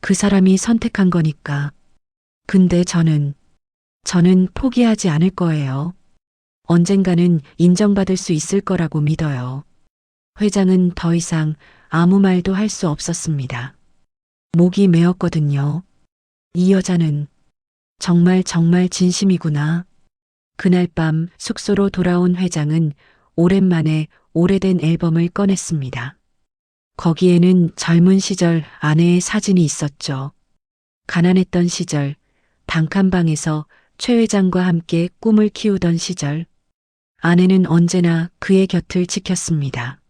그 사람이 선택한 거니까. 근데 저는 포기하지 않을 거예요. 언젠가는 인정받을 수 있을 거라고 믿어요. 회장은 더 이상 아무 말도 할 수 없었습니다. 목이 메었거든요. 이 여자는 정말 진심이구나. 그날 밤 숙소로 돌아온 회장은 오랜만에 오래된 앨범을 꺼냈습니다. 거기에는 젊은 시절 아내의 사진이 있었죠. 가난했던 시절 단칸방에서 최 회장과 함께 꿈을 키우던 시절, 아내는 언제나 그의 곁을 지켰습니다.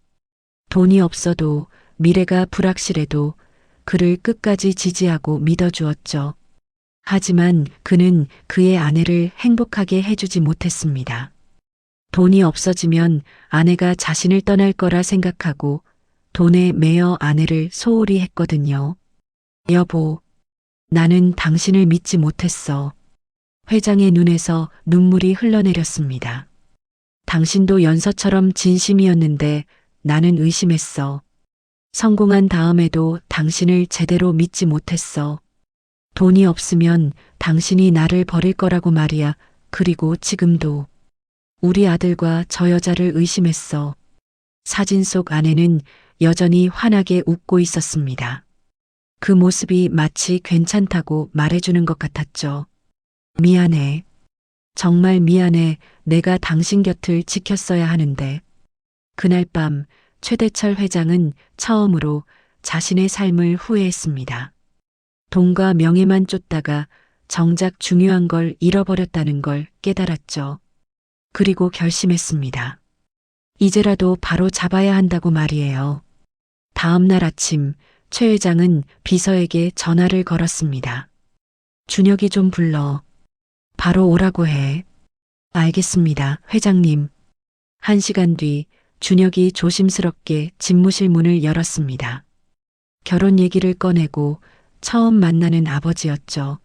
돈이 없어도 미래가 불확실해도 그를 끝까지 지지하고 믿어주었죠. 하지만 그는 그의 아내를 행복하게 해주지 못했습니다. 돈이 없어지면 아내가 자신을 떠날 거라 생각하고 돈에 매여 아내를 소홀히 했거든요. 여보, 나는 당신을 믿지 못했어. 회장의 눈에서 눈물이 흘러내렸습니다. 당신도 연서처럼 진심이었는데 나는 의심했어. 성공한 다음에도 당신을 제대로 믿지 못했어. 돈이 없으면 당신이 나를 버릴 거라고 말이야. 그리고 지금도 우리 아들과 저 여자를 의심했어. 사진 속 아내는 여전히 환하게 웃고 있었습니다. 그 모습이 마치 괜찮다고 말해주는 것 같았죠. 미안해. 정말 미안해. 내가 당신 곁을 지켰어야 하는데. 그날 밤 최대철 회장은 처음으로 자신의 삶을 후회했습니다. 돈과 명예만 쫓다가 정작 중요한 걸 잃어버렸다는 걸 깨달았죠. 그리고 결심했습니다. 이제라도 바로 잡아야 한다고 말이에요. 다음 날 아침 최 회장은 비서에게 전화를 걸었습니다. 준혁이 좀 불러. 바로 오라고 해. 알겠습니다, 회장님. 1시간 뒤 준혁이 조심스럽게 집무실 문을 열었습니다. 결혼 얘기를 꺼내고 처음 만나는 아버지였죠.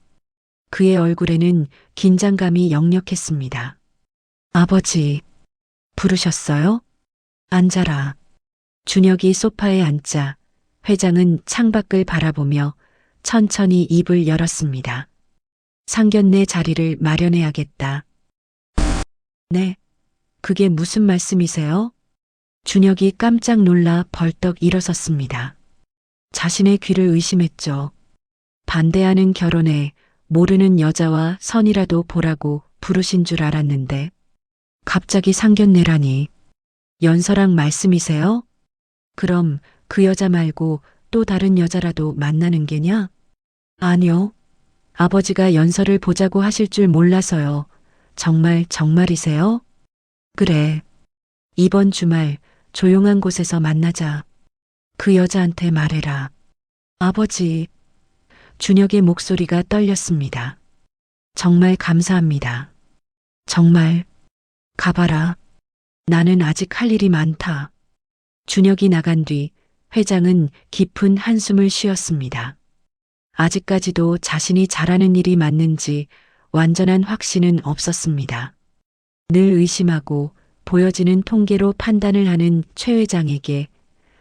그의 얼굴에는 긴장감이 역력했습니다. 아버지, 부르셨어요? 앉아라. 준혁이 소파에 앉자 회장은 창밖을 바라보며 천천히 입을 열었습니다. 상견례 자리를 마련해야겠다. 네, 그게 무슨 말씀이세요? 준혁이 깜짝 놀라 벌떡 일어섰습니다. 자신의 귀를 의심했죠. 반대하는 결혼에 모르는 여자와 선이라도 보라고 부르신 줄 알았는데 갑자기 상견례라니. 연서랑 말씀이세요? 그럼 그 여자 말고 또 다른 여자라도 만나는 게냐? 아니요. 아버지가 연서를 보자고 하실 줄 몰라서요. 정말이세요? 그래. 이번 주말 조용한 곳에서 만나자. 그 여자한테 말해라. 아버지. 준혁의 목소리가 떨렸습니다. 정말 감사합니다. 정말. 가봐라. 나는 아직 할 일이 많다. 준혁이 나간 뒤 회장은 깊은 한숨을 쉬었습니다. 아직까지도 자신이 잘하는 일이 맞는지 완전한 확신은 없었습니다. 늘 의심하고 보여지는 통계로 판단을 하는 최 회장에게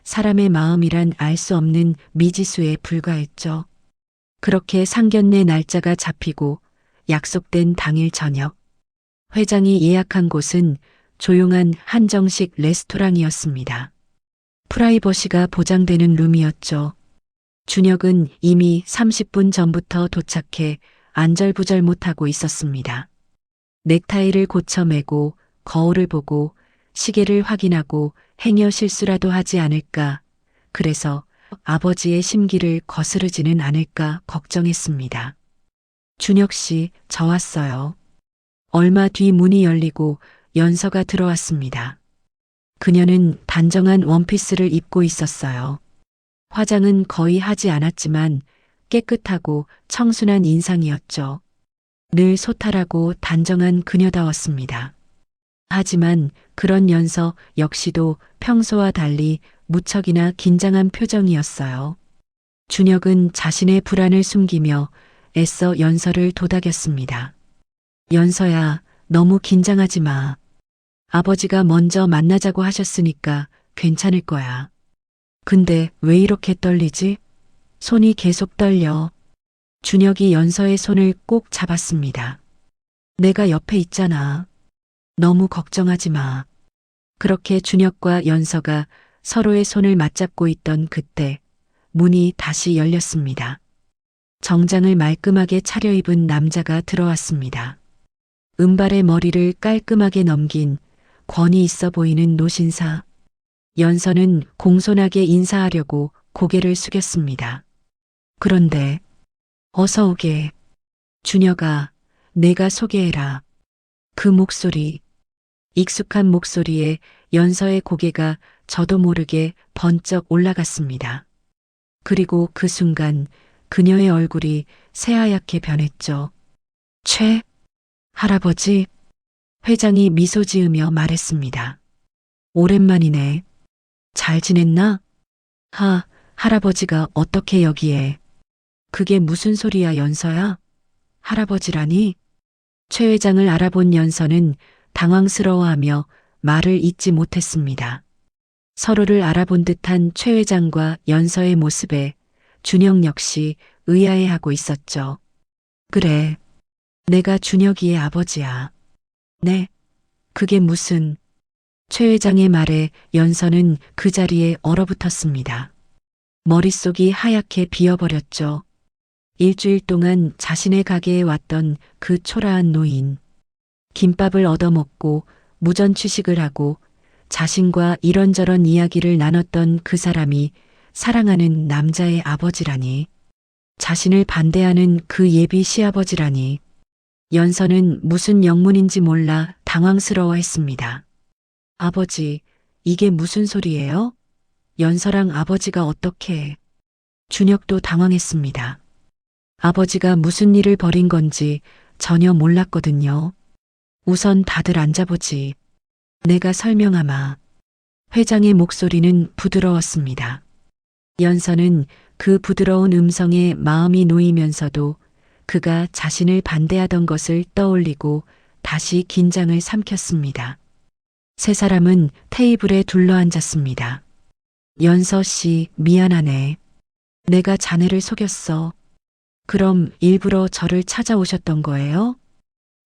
사람의 마음이란 알 수 없는 미지수에 불과했죠. 그렇게 상견례 날짜가 잡히고 약속된 당일 저녁, 회장이 예약한 곳은 조용한 한정식 레스토랑이었습니다. 프라이버시가 보장되는 룸이었죠. 준혁은 이미 30분 전부터 도착해 안절부절 못하고 있었습니다. 넥타이를 고쳐 매고 거울을 보고 시계를 확인하고 행여 실수라도 하지 않을까. 그래서 아버지의 심기를 거스르지는 않을까 걱정했습니다. 준혁 씨, 저 왔어요. 얼마 뒤 문이 열리고 연서가 들어왔습니다. 그녀는 단정한 원피스를 입고 있었어요. 화장은 거의 하지 않았지만 깨끗하고 청순한 인상이었죠. 늘 소탈하고 단정한 그녀다웠습니다. 하지만 그런 연서 역시도 평소와 달리 무척이나 긴장한 표정이었어요. 준혁은 자신의 불안을 숨기며 애써 연서를 도닥였습니다. 연서야, 너무 긴장하지 마. 아버지가 먼저 만나자고 하셨으니까 괜찮을 거야. 근데 왜 이렇게 떨리지? 손이 계속 떨려. 준혁이 연서의 손을 꼭 잡았습니다. 내가 옆에 있잖아. 너무 걱정하지 마. 그렇게 준혁과 연서가 서로의 손을 맞잡고 있던 그때 문이 다시 열렸습니다. 정장을 말끔하게 차려입은 남자가 들어왔습니다. 은발의 머리를 깔끔하게 넘긴 권위 있어 보이는 노신사. 연서는 공손하게 인사하려고 고개를 숙였습니다. 그런데 어서 오게. 준혁아, 내가 소개해라. 그 목소리, 익숙한 목소리에 연서의 고개가 저도 모르게 번쩍 올라갔습니다. 그리고 그 순간 그녀의 얼굴이 새하얗게 변했죠. 최 할아버지, 회장이 미소 지으며 말했습니다. 오랜만이네. 잘 지냈나? 할아버지가 어떻게 여기에? 그게 무슨 소리야, 연서야? 할아버지라니? 최 회장을 알아본 연서는 당황스러워하며 말을 잇지 못했습니다. 서로를 알아본 듯한 최 회장과 연서의 모습에 준혁 역시 의아해하고 있었죠. 그래, 내가 준혁이의 아버지야. 네, 그게 무슨... 최 회장의 말에 연서는 그 자리에 얼어붙었습니다. 머릿속이 하얗게 비어버렸죠. 일주일 동안 자신의 가게에 왔던 그 초라한 노인. 김밥을 얻어먹고 무전취식을 하고 자신과 이런저런 이야기를 나눴던 그 사람이 사랑하는 남자의 아버지라니. 자신을 반대하는 그 예비 시아버지라니. 연서는 무슨 영문인지 몰라 당황스러워했습니다. 아버지, 이게 무슨 소리예요? 연서랑 아버지가 어떻게... 준혁도 당황했습니다. 아버지가 무슨 일을 벌인 건지 전혀 몰랐거든요. 우선 다들 앉아보지. 내가 설명하마. 회장의 목소리는 부드러웠습니다. 연서는 그 부드러운 음성에 마음이 놓이면서도 그가 자신을 반대하던 것을 떠올리고 다시 긴장을 삼켰습니다. 세 사람은 테이블에 둘러앉았습니다. 연서 씨, 미안하네. 내가 자네를 속였어. 그럼 일부러 저를 찾아오셨던 거예요?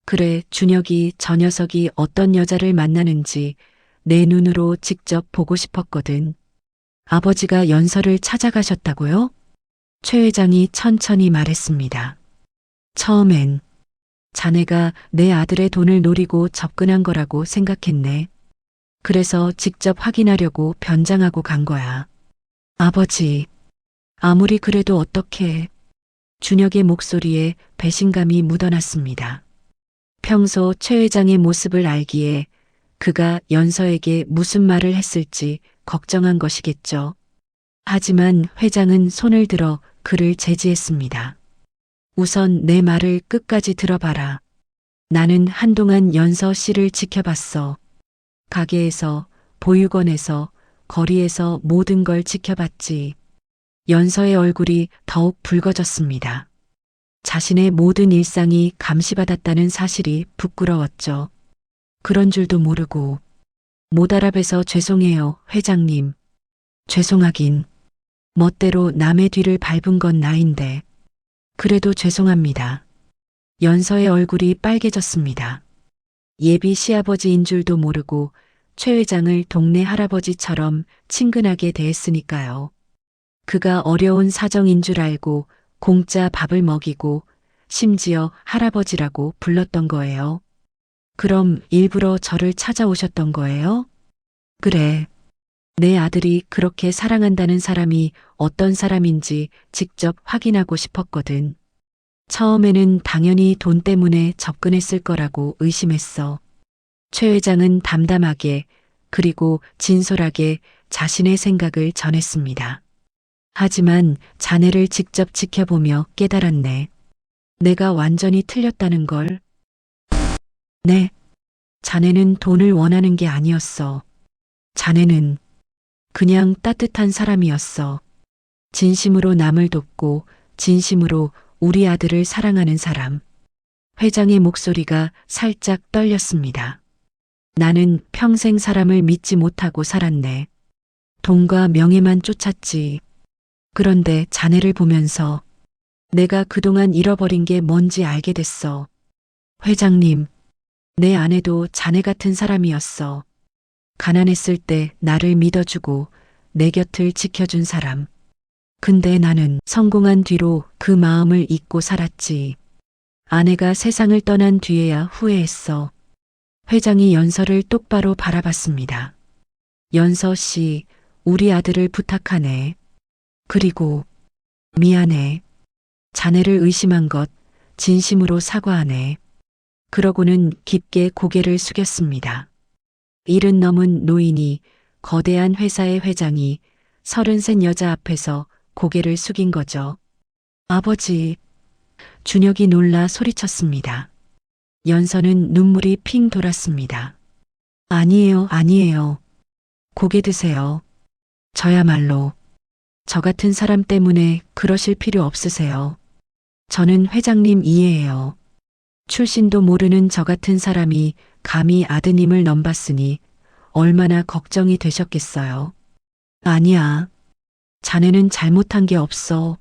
그래, 준혁이 저 녀석이 어떤 여자를 만나는지 내 눈으로 직접 보고 싶었거든. 아버지가 연서를 찾아가셨다고요? 최 회장이 천천히 말했습니다. 처음엔 자네가 내 아들의 돈을 노리고 접근한 거라고 생각했네. 그래서 직접 확인하려고 변장하고 간 거야. 아버지, 아무리 그래도 어떡해. 준혁의 목소리에 배신감이 묻어났습니다. 평소 최 회장의 모습을 알기에 그가 연서에게 무슨 말을 했을지 걱정한 것이겠죠. 하지만 회장은 손을 들어 그를 제지했습니다. 우선 내 말을 끝까지 들어봐라. 나는 한동안 연서 씨를 지켜봤어. 가게에서, 보육원에서, 거리에서 모든 걸 지켜봤지. 연서의 얼굴이 더욱 붉어졌습니다. 자신의 모든 일상이 감시받았다는 사실이 부끄러웠죠. 그런 줄도 모르고. 못 알아봬서 죄송해요, 회장님. 죄송하긴. 멋대로 남의 뒤를 밟은 건 나인데. 그래도 죄송합니다. 연서의 얼굴이 빨개졌습니다. 예비 시아버지인 줄도 모르고 최 회장을 동네 할아버지처럼 친근하게 대했으니까요. 그가 어려운 사정인 줄 알고 공짜 밥을 먹이고 심지어 할아버지라고 불렀던 거예요. 그럼 일부러 저를 찾아오셨던 거예요? 그래. 내 아들이 그렇게 사랑한다는 사람이 어떤 사람인지 직접 확인하고 싶었거든. 처음에는 당연히 돈 때문에 접근했을 거라고 의심했어. 최 회장은 담담하게 그리고 진솔하게 자신의 생각을 전했습니다. 하지만 자네를 직접 지켜보며 깨달았네. 내가 완전히 틀렸다는 걸. 네. 자네는 돈을 원하는 게 아니었어. 자네는 그냥 따뜻한 사람이었어. 진심으로 남을 돕고 진심으로 우리 아들을 사랑하는 사람. 회장의 목소리가 살짝 떨렸습니다. 나는 평생 사람을 믿지 못하고 살았네. 돈과 명예만 쫓았지. 그런데 자네를 보면서 내가 그동안 잃어버린 게 뭔지 알게 됐어. 회장님, 내 아내도 자네 같은 사람이었어. 가난했을 때 나를 믿어주고 내 곁을 지켜준 사람. 근데 나는 성공한 뒤로 그 마음을 잊고 살았지. 아내가 세상을 떠난 뒤에야 후회했어. 회장이 연서를 똑바로 바라봤습니다. 연서 씨, 우리 아들을 부탁하네. 그리고 미안해. 자네를 의심한 것 진심으로 사과하네. 그러고는 깊게 고개를 숙였습니다. 일흔 넘은 노인이 거대한 회사의 회장이 33 여자 앞에서 고개를 숙인 거죠. 아버지. 준혁이 놀라 소리쳤습니다. 연서는 눈물이 핑 돌았습니다. 아니에요, 아니에요. 고개 드세요. 저야말로 저 같은 사람 때문에 그러실 필요 없으세요. 저는 회장님 이해해요. 출신도 모르는 저 같은 사람이 감히 아드님을 넘봤으니 얼마나 걱정이 되셨겠어요. 아니야. 자네는 잘못한 게 없어.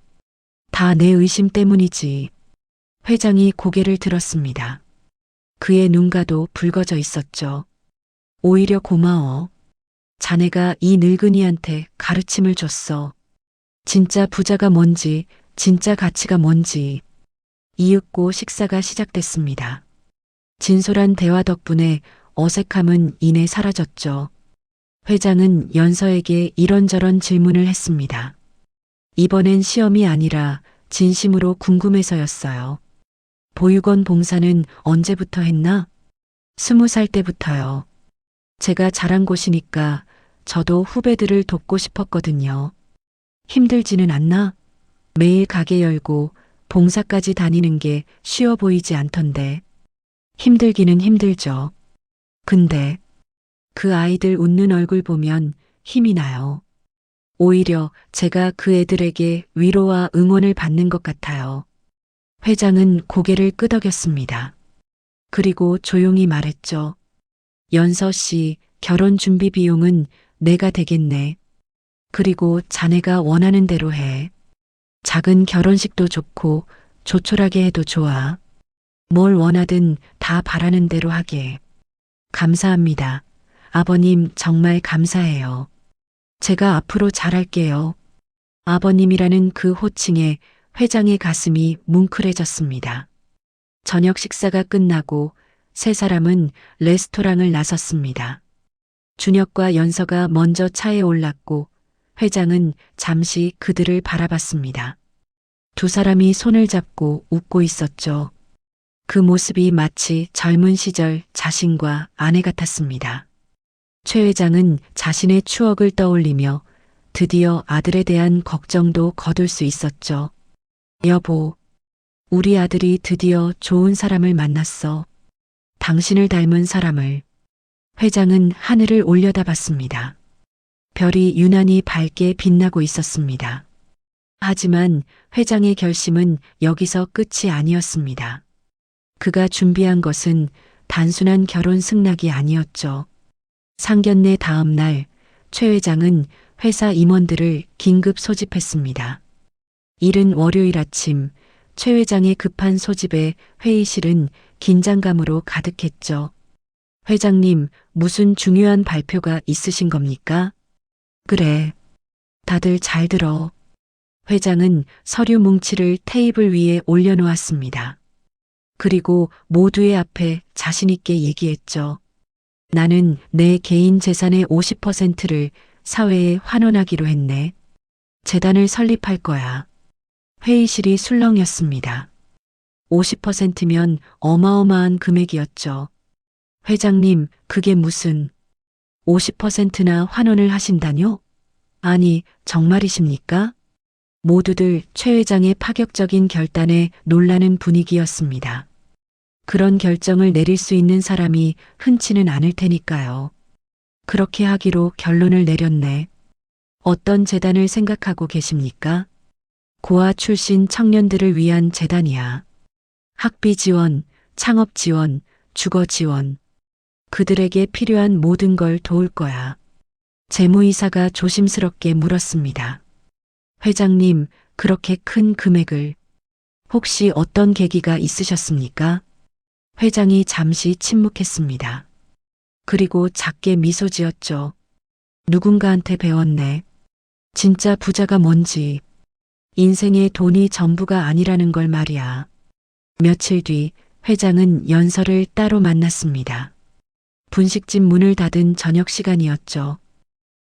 다 내 의심 때문이지. 회장이 고개를 들었습니다. 그의 눈가도 붉어져 있었죠. 오히려 고마워. 자네가 이 늙은이한테 가르침을 줬어. 진짜 부자가 뭔지, 진짜 가치가 뭔지. 이윽고 식사가 시작됐습니다. 진솔한 대화 덕분에 어색함은 이내 사라졌죠. 회장은 연서에게 이런저런 질문을 했습니다. 이번엔 시험이 아니라 진심으로 궁금해서였어요. 보육원 봉사는 언제부터 했나? 20살 때부터요. 제가 잘한 곳이니까 저도 후배들을 돕고 싶었거든요. 힘들지는 않나? 매일 가게 열고 봉사까지 다니는 게 쉬워 보이지 않던데. 힘들기는 힘들죠. 근데 그 아이들 웃는 얼굴 보면 힘이 나요. 오히려 제가 그 애들에게 위로와 응원을 받는 것 같아요. 회장은 고개를 끄덕였습니다. 그리고 조용히 말했죠. 연서 씨, 결혼 준비 비용은 내가 대겠네. 그리고 자네가 원하는 대로 해. 작은 결혼식도 좋고 조촐하게 해도 좋아. 뭘 원하든 다 바라는 대로 하게. 감사합니다. 아버님 정말 감사해요. 제가 앞으로 잘할게요. 아버님이라는 그 호칭에 회장의 가슴이 뭉클해졌습니다. 저녁 식사가 끝나고 세 사람은 레스토랑을 나섰습니다. 준혁과 연서가 먼저 차에 올랐고 회장은 잠시 그들을 바라봤습니다. 두 사람이 손을 잡고 웃고 있었죠. 그 모습이 마치 젊은 시절 자신과 아내 같았습니다. 최 회장은 자신의 추억을 떠올리며 드디어 아들에 대한 걱정도 거둘 수 있었죠. 여보, 우리 아들이 드디어 좋은 사람을 만났어. 당신을 닮은 사람을. 회장은 하늘을 올려다봤습니다. 별이 유난히 밝게 빛나고 있었습니다. 하지만 회장의 결심은 여기서 끝이 아니었습니다. 그가 준비한 것은 단순한 결혼 승낙이 아니었죠. 상견례 다음 날, 최 회장은 회사 임원들을 긴급 소집했습니다. 이른 월요일 아침, 최 회장의 급한 소집에 회의실은 긴장감으로 가득했죠. 회장님, 무슨 중요한 발표가 있으신 겁니까? 그래. 다들 잘 들어. 회장은 서류 뭉치를 테이블 위에 올려놓았습니다. 그리고 모두의 앞에 자신있게 얘기했죠. 나는 내 개인 재산의 50%를 사회에 환원하기로 했네. 재단을 설립할 거야. 회의실이 술렁였습니다. 50%면 어마어마한 금액이었죠. 회장님, 그게 무슨 50%나 환원을 하신다뇨? 아니, 정말이십니까? 모두들 최 회장의 파격적인 결단에 놀라는 분위기였습니다. 그런 결정을 내릴 수 있는 사람이 흔치는 않을 테니까요. 그렇게 하기로 결론을 내렸네. 어떤 재단을 생각하고 계십니까? 고아 출신 청년들을 위한 재단이야. 학비 지원, 창업 지원, 주거 지원. 그들에게 필요한 모든 걸 도울 거야. 재무이사가 조심스럽게 물었습니다. 회장님, 그렇게 큰 금액을 혹시 어떤 계기가 있으셨습니까? 회장이 잠시 침묵했습니다. 그리고 작게 미소 지었죠. 누군가한테 배웠네. 진짜 부자가 뭔지. 인생의 돈이 전부가 아니라는 걸 말이야. 며칠 뒤 회장은 연서를 따로 만났습니다. 분식집 문을 닫은 저녁 시간이었죠.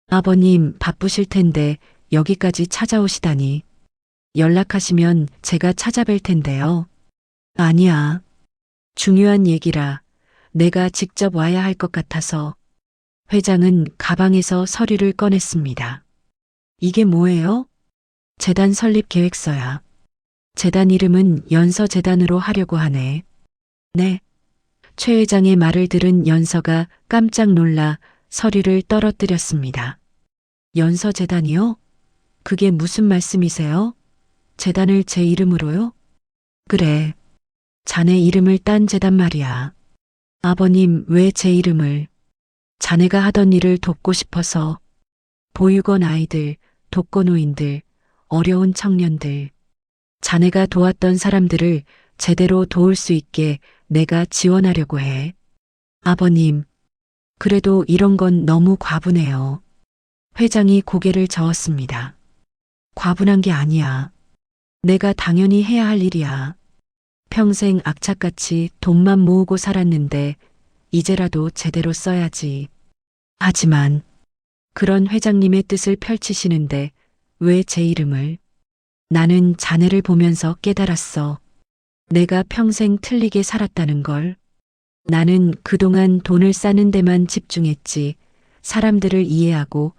아버님 바쁘실 텐데 여기까지 찾아오시다니. 연락하시면 제가 찾아뵐 텐데요. 아니야. 중요한 얘기라 내가 직접 와야 할 것 같아서. 회장은 가방에서 서류를 꺼냈습니다. 이게 뭐예요? 재단 설립 계획서야. 재단 이름은 연서재단으로 하려고 하네. 네. 최 회장의 말을 들은 연서가 깜짝 놀라 서류를 떨어뜨렸습니다. 연서재단이요? 그게 무슨 말씀이세요? 재단을 제 이름으로요? 그래. 자네 이름을 딴 재단 말이야. 아버님, 왜 제 이름을? 자네가 하던 일을 돕고 싶어서. 보육원 아이들, 독거노인들, 어려운 청년들. 자네가 도왔던 사람들을 제대로 도울 수 있게 내가 지원하려고 해. 아버님, 그래도 이런 건 너무 과분해요. 회장이 고개를 저었습니다. 과분한 게 아니야. 내가 당연히 해야 할 일이야. 평생 악착같이 돈만 모으고 살았는데 이제라도 제대로 써야지. 하지만 그런 회장님의 뜻을 펼치시는데 왜 제 이름을? 나는 자네를 보면서 깨달았어. 내가 평생 틀리게 살았다는 걸. 나는 그동안 돈을 쌓는 데만 집중했지 사람들을 이해하고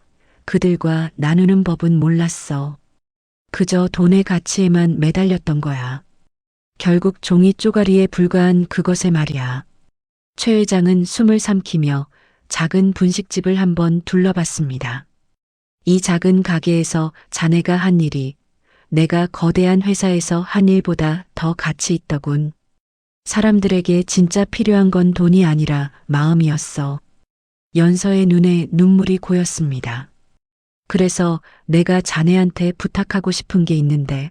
그들과 나누는 법은 몰랐어. 그저 돈의 가치에만 매달렸던 거야. 결국 종이 쪼가리에 불과한 그것에 말이야. 최 회장은 숨을 삼키며 작은 분식집을 한번 둘러봤습니다. 이 작은 가게에서 자네가 한 일이 내가 거대한 회사에서 한 일보다 더 가치 있더군. 사람들에게 진짜 필요한 건 돈이 아니라 마음이었어. 연서의 눈에 눈물이 고였습니다. 그래서 내가 자네한테 부탁하고 싶은 게 있는데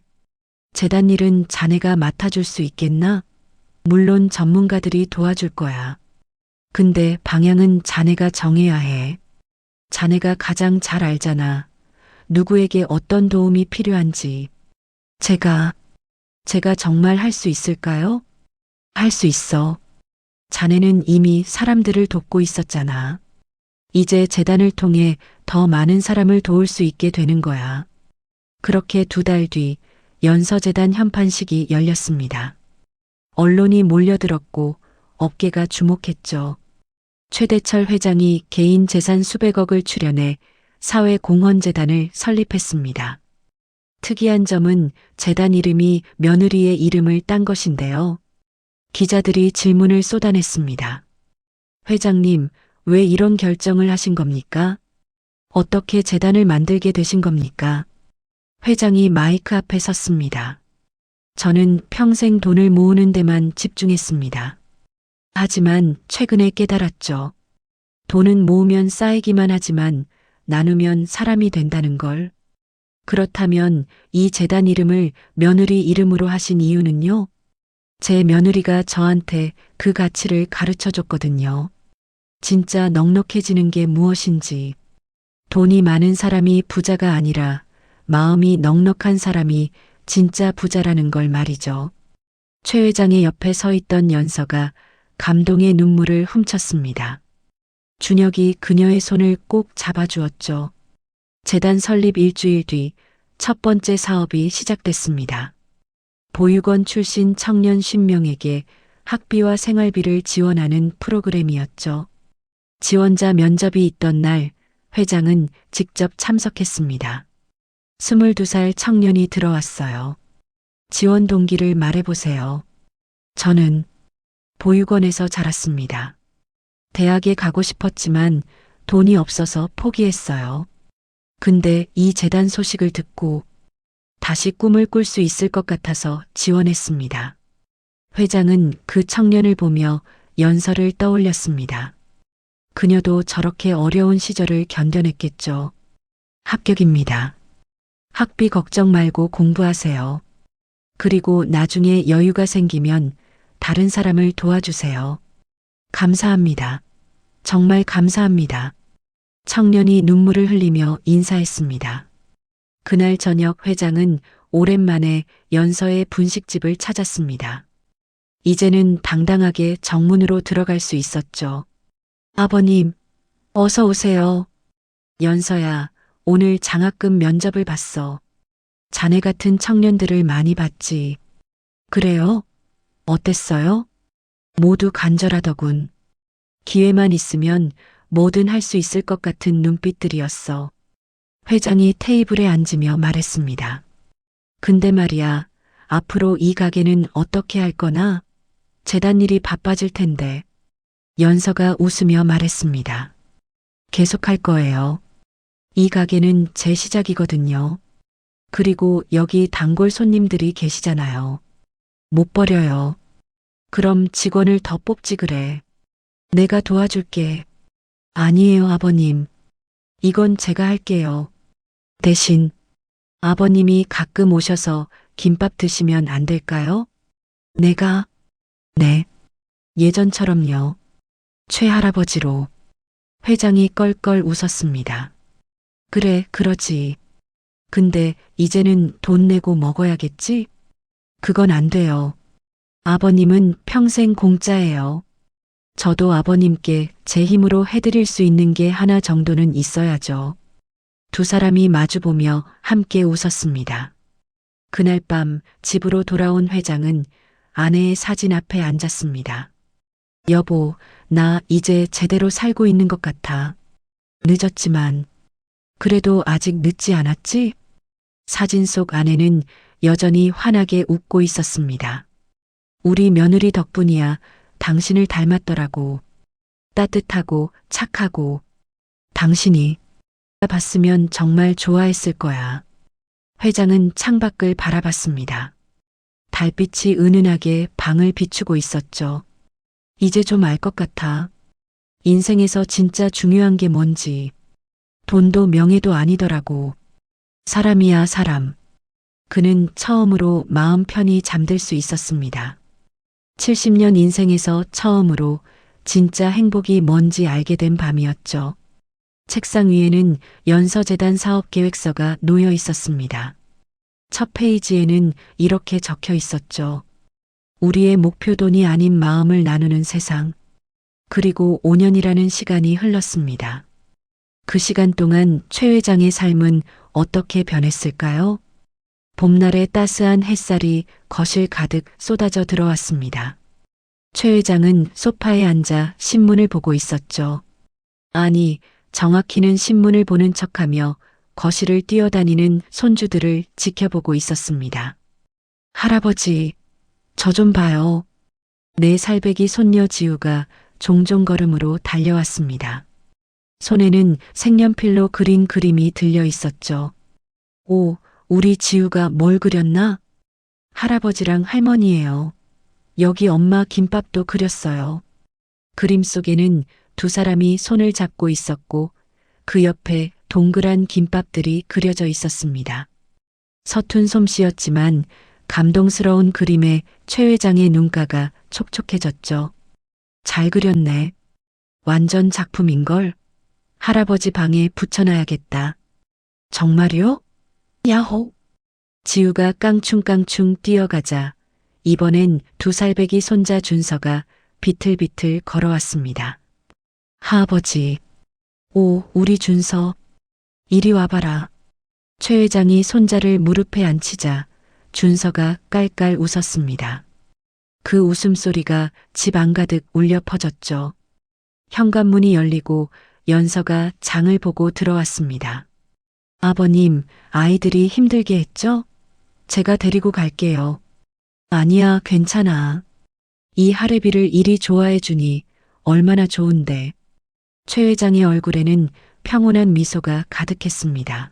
재단 일은 자네가 맡아줄 수 있겠나? 물론 전문가들이 도와줄 거야. 근데 방향은 자네가 정해야 해. 자네가 가장 잘 알잖아. 누구에게 어떤 도움이 필요한지. 제가 정말 할 수 있을까요? 할 수 있어. 자네는 이미 사람들을 돕고 있었잖아. 이제 재단을 통해 더 많은 사람을 도울 수 있게 되는 거야. 그렇게 2달 뒤 연서재단 현판식이 열렸습니다. 언론이 몰려들었고 업계가 주목했죠. 최대철 회장이 개인 재산 수백억을 출연해 사회공헌재단을 설립했습니다. 특이한 점은 재단 이름이 며느리의 이름을 딴 것인데요. 기자들이 질문을 쏟아냈습니다. 회장님, 왜 이런 결정을 하신 겁니까? 어떻게 재단을 만들게 되신 겁니까? 회장이 마이크 앞에 섰습니다. 저는 평생 돈을 모으는 데만 집중했습니다. 하지만 최근에 깨달았죠. 돈은 모으면 쌓이기만 하지만 나누면 사람이 된다는 걸. 그렇다면 이 재단 이름을 며느리 이름으로 하신 이유는요? 제 며느리가 저한테 그 가치를 가르쳐 줬거든요. 진짜 넉넉해지는 게 무엇인지. 돈이 많은 사람이 부자가 아니라 마음이 넉넉한 사람이 진짜 부자라는 걸 말이죠. 최 회장의 옆에 서 있던 연서가 감동의 눈물을 훔쳤습니다. 준혁이 그녀의 손을 꼭 잡아주었죠. 재단 설립 일주일 뒤 첫 번째 사업이 시작됐습니다. 보육원 출신 청년 50명에게 학비와 생활비를 지원하는 프로그램이었죠. 지원자 면접이 있던 날 회장은 직접 참석했습니다. 22살 청년이 들어왔어요. 지원 동기를 말해보세요. 저는 보육원에서 자랐습니다. 대학에 가고 싶었지만 돈이 없어서 포기했어요. 근데 이 재단 소식을 듣고 다시 꿈을 꿀 수 있을 것 같아서 지원했습니다. 회장은 그 청년을 보며 연서를 떠올렸습니다. 그녀도 저렇게 어려운 시절을 견뎌냈겠죠. 합격입니다. 학비 걱정 말고 공부하세요. 그리고 나중에 여유가 생기면 다른 사람을 도와주세요. 감사합니다. 정말 감사합니다. 청년이 눈물을 흘리며 인사했습니다. 그날 저녁 회장은 오랜만에 연서의 분식집을 찾았습니다. 이제는 당당하게 정문으로 들어갈 수 있었죠. 아버님, 어서 오세요. 연서야, 오늘 장학금 면접을 봤어. 자네 같은 청년들을 많이 봤지. 그래요? 어땠어요? 모두 간절하더군. 기회만 있으면 뭐든 할 수 있을 것 같은 눈빛들이었어. 회장이 테이블에 앉으며 말했습니다. 근데 말이야, 앞으로 이 가게는 어떻게 할 거나? 재단 일이 바빠질 텐데. 연서가 웃으며 말했습니다. 계속할 거예요. 이 가게는 제 시작이거든요. 그리고 여기 단골 손님들이 계시잖아요. 못 버려요. 그럼 직원을 더 뽑지 그래. 내가 도와줄게. 아니에요, 아버님. 이건 제가 할게요. 대신 아버님이 가끔 오셔서 김밥 드시면 안 될까요? 내가? 네. 예전처럼요. 최할아버지로. 회장이 껄껄 웃었습니다. 그래, 그러지. 근데 이제는 돈 내고 먹어야겠지? 그건 안 돼요. 아버님은 평생 공짜예요. 저도 아버님께 제 힘으로 해드릴 수 있는 게 하나 정도는 있어야죠. 두 사람이 마주보며 함께 웃었습니다. 그날 밤 집으로 돌아온 회장은 아내의 사진 앞에 앉았습니다. 여보, 나 이제 제대로 살고 있는 것 같아. 늦었지만, 그래도 아직 늦지 않았지? 사진 속 아내는 여전히 환하게 웃고 있었습니다. 우리 며느리 덕분이야. 당신을 닮았더라고. 따뜻하고 착하고. 당신이 봤으면 정말 좋아했을 거야. 회장은 창밖을 바라봤습니다. 달빛이 은은하게 방을 비추고 있었죠. 이제 좀 알 것 같아. 인생에서 진짜 중요한 게 뭔지. 돈도 명예도 아니더라고. 사람이야, 사람. 그는 처음으로 마음 편히 잠들 수 있었습니다. 70년 인생에서 처음으로 진짜 행복이 뭔지 알게 된 밤이었죠. 책상 위에는 연서재단 사업계획서가 놓여 있었습니다. 첫 페이지에는 이렇게 적혀 있었죠. 우리의 목표돈이 아닌 마음을 나누는 세상. 그리고 5년이라는 시간이 흘렀습니다. 그 시간 동안 최 회장의 삶은 어떻게 변했을까요? 봄날의 따스한 햇살이 거실 가득 쏟아져 들어왔습니다. 최 회장은 소파에 앉아 신문을 보고 있었죠. 아니, 정확히는 신문을 보는 척하며 거실을 뛰어다니는 손주들을 지켜보고 있었습니다. 할아버지, 저 좀 봐요. 4살배기 손녀 지우가 종종 걸음으로 달려왔습니다. 손에는 색연필로 그린 그림이 들려 있었죠. 오, 우리 지우가 뭘 그렸나? 할아버지랑 할머니예요. 여기 엄마 김밥도 그렸어요. 그림 속에는 두 사람이 손을 잡고 있었고 그 옆에 동그란 김밥들이 그려져 있었습니다. 서툰 솜씨였지만 감동스러운 그림에 최 회장의 눈가가 촉촉해졌죠. 잘 그렸네. 완전 작품인걸. 할아버지 방에 붙여놔야겠다. 정말요? 야호! 지우가 깡충깡충 뛰어가자 이번엔 2살배기 손자 준서가 비틀비틀 걸어왔습니다. 할아버지, 오, 우리 준서. 이리 와봐라. 최 회장이 손자를 무릎에 앉히자 준서가 깔깔 웃었습니다. 그 웃음소리가 집 안가득 울려 퍼졌죠. 현관문이 열리고 연서가 장을 보고 들어왔습니다. 아버님, 아이들이 힘들게 했죠? 제가 데리고 갈게요. 아니야, 괜찮아. 이 할애비를 이리 좋아해 주니 얼마나 좋은데. 최 회장의 얼굴에는 평온한 미소가 가득했습니다.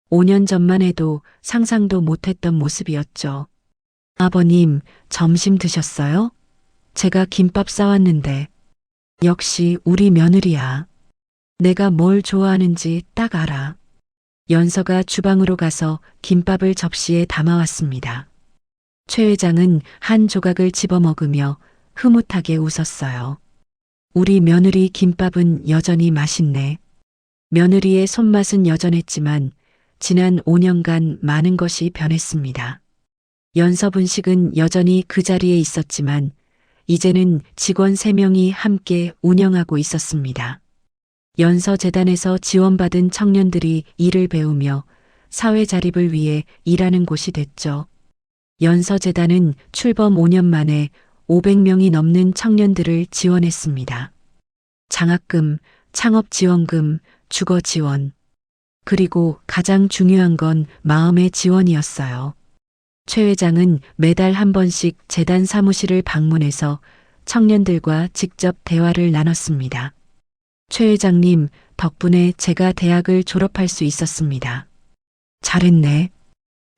5년 전만 해도 상상도 못했던 모습이었죠. 아버님, 점심 드셨어요? 제가 김밥 싸왔는데. 역시 우리 며느리야. 내가 뭘 좋아하는지 딱 알아. 연서가 주방으로 가서 김밥을 접시에 담아왔습니다. 최 회장은 한 조각을 집어먹으며 흐뭇하게 웃었어요. 우리 며느리 김밥은 여전히 맛있네. 며느리의 손맛은 여전했지만 지난 5년간 많은 것이 변했습니다. 연서 분식은 여전히 그 자리에 있었지만 이제는 직원 3명이 함께 운영하고 있었습니다. 연서재단에서 지원받은 청년들이 일을 배우며 사회 자립을 위해 일하는 곳이 됐죠. 연서재단은 출범 5년 만에 500명이 넘는 청년들을 지원했습니다. 장학금, 창업지원금, 주거지원. 그리고 가장 중요한 건 마음의 지원이었어요. 최 회장은 매달 한 번씩 재단 사무실을 방문해서 청년들과 직접 대화를 나눴습니다. 최 회장님, 덕분에 제가 대학을 졸업할 수 있었습니다. 잘했네.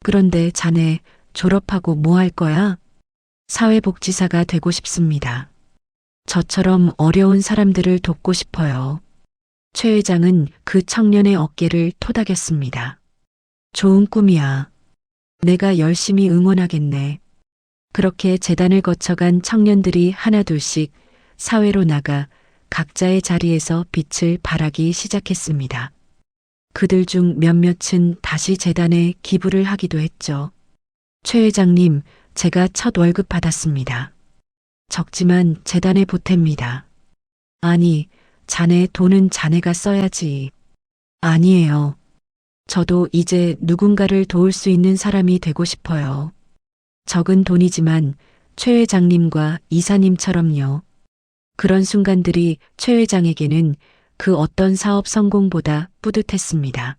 그런데 자네 졸업하고 뭐 할 거야? 사회복지사가 되고 싶습니다. 저처럼 어려운 사람들을 돕고 싶어요. 최 회장은 그 청년의 어깨를 토닥였습니다. 좋은 꿈이야. 내가 열심히 응원하겠네. 그렇게 재단을 거쳐간 청년들이 하나둘씩 사회로 나가 각자의 자리에서 빛을 발하기 시작했습니다. 그들 중 몇몇은 다시 재단에 기부를 하기도 했죠. 최 회장님, 제가 첫 월급 받았습니다. 적지만 재단에 보탭니다. 아니, 자네 돈은 자네가 써야지. 아니에요. 저도 이제 누군가를 도울 수 있는 사람이 되고 싶어요. 적은 돈이지만 최 회장님과 이사님처럼요. 그런 순간들이 최 회장에게는 그 어떤 사업 성공보다 뿌듯했습니다.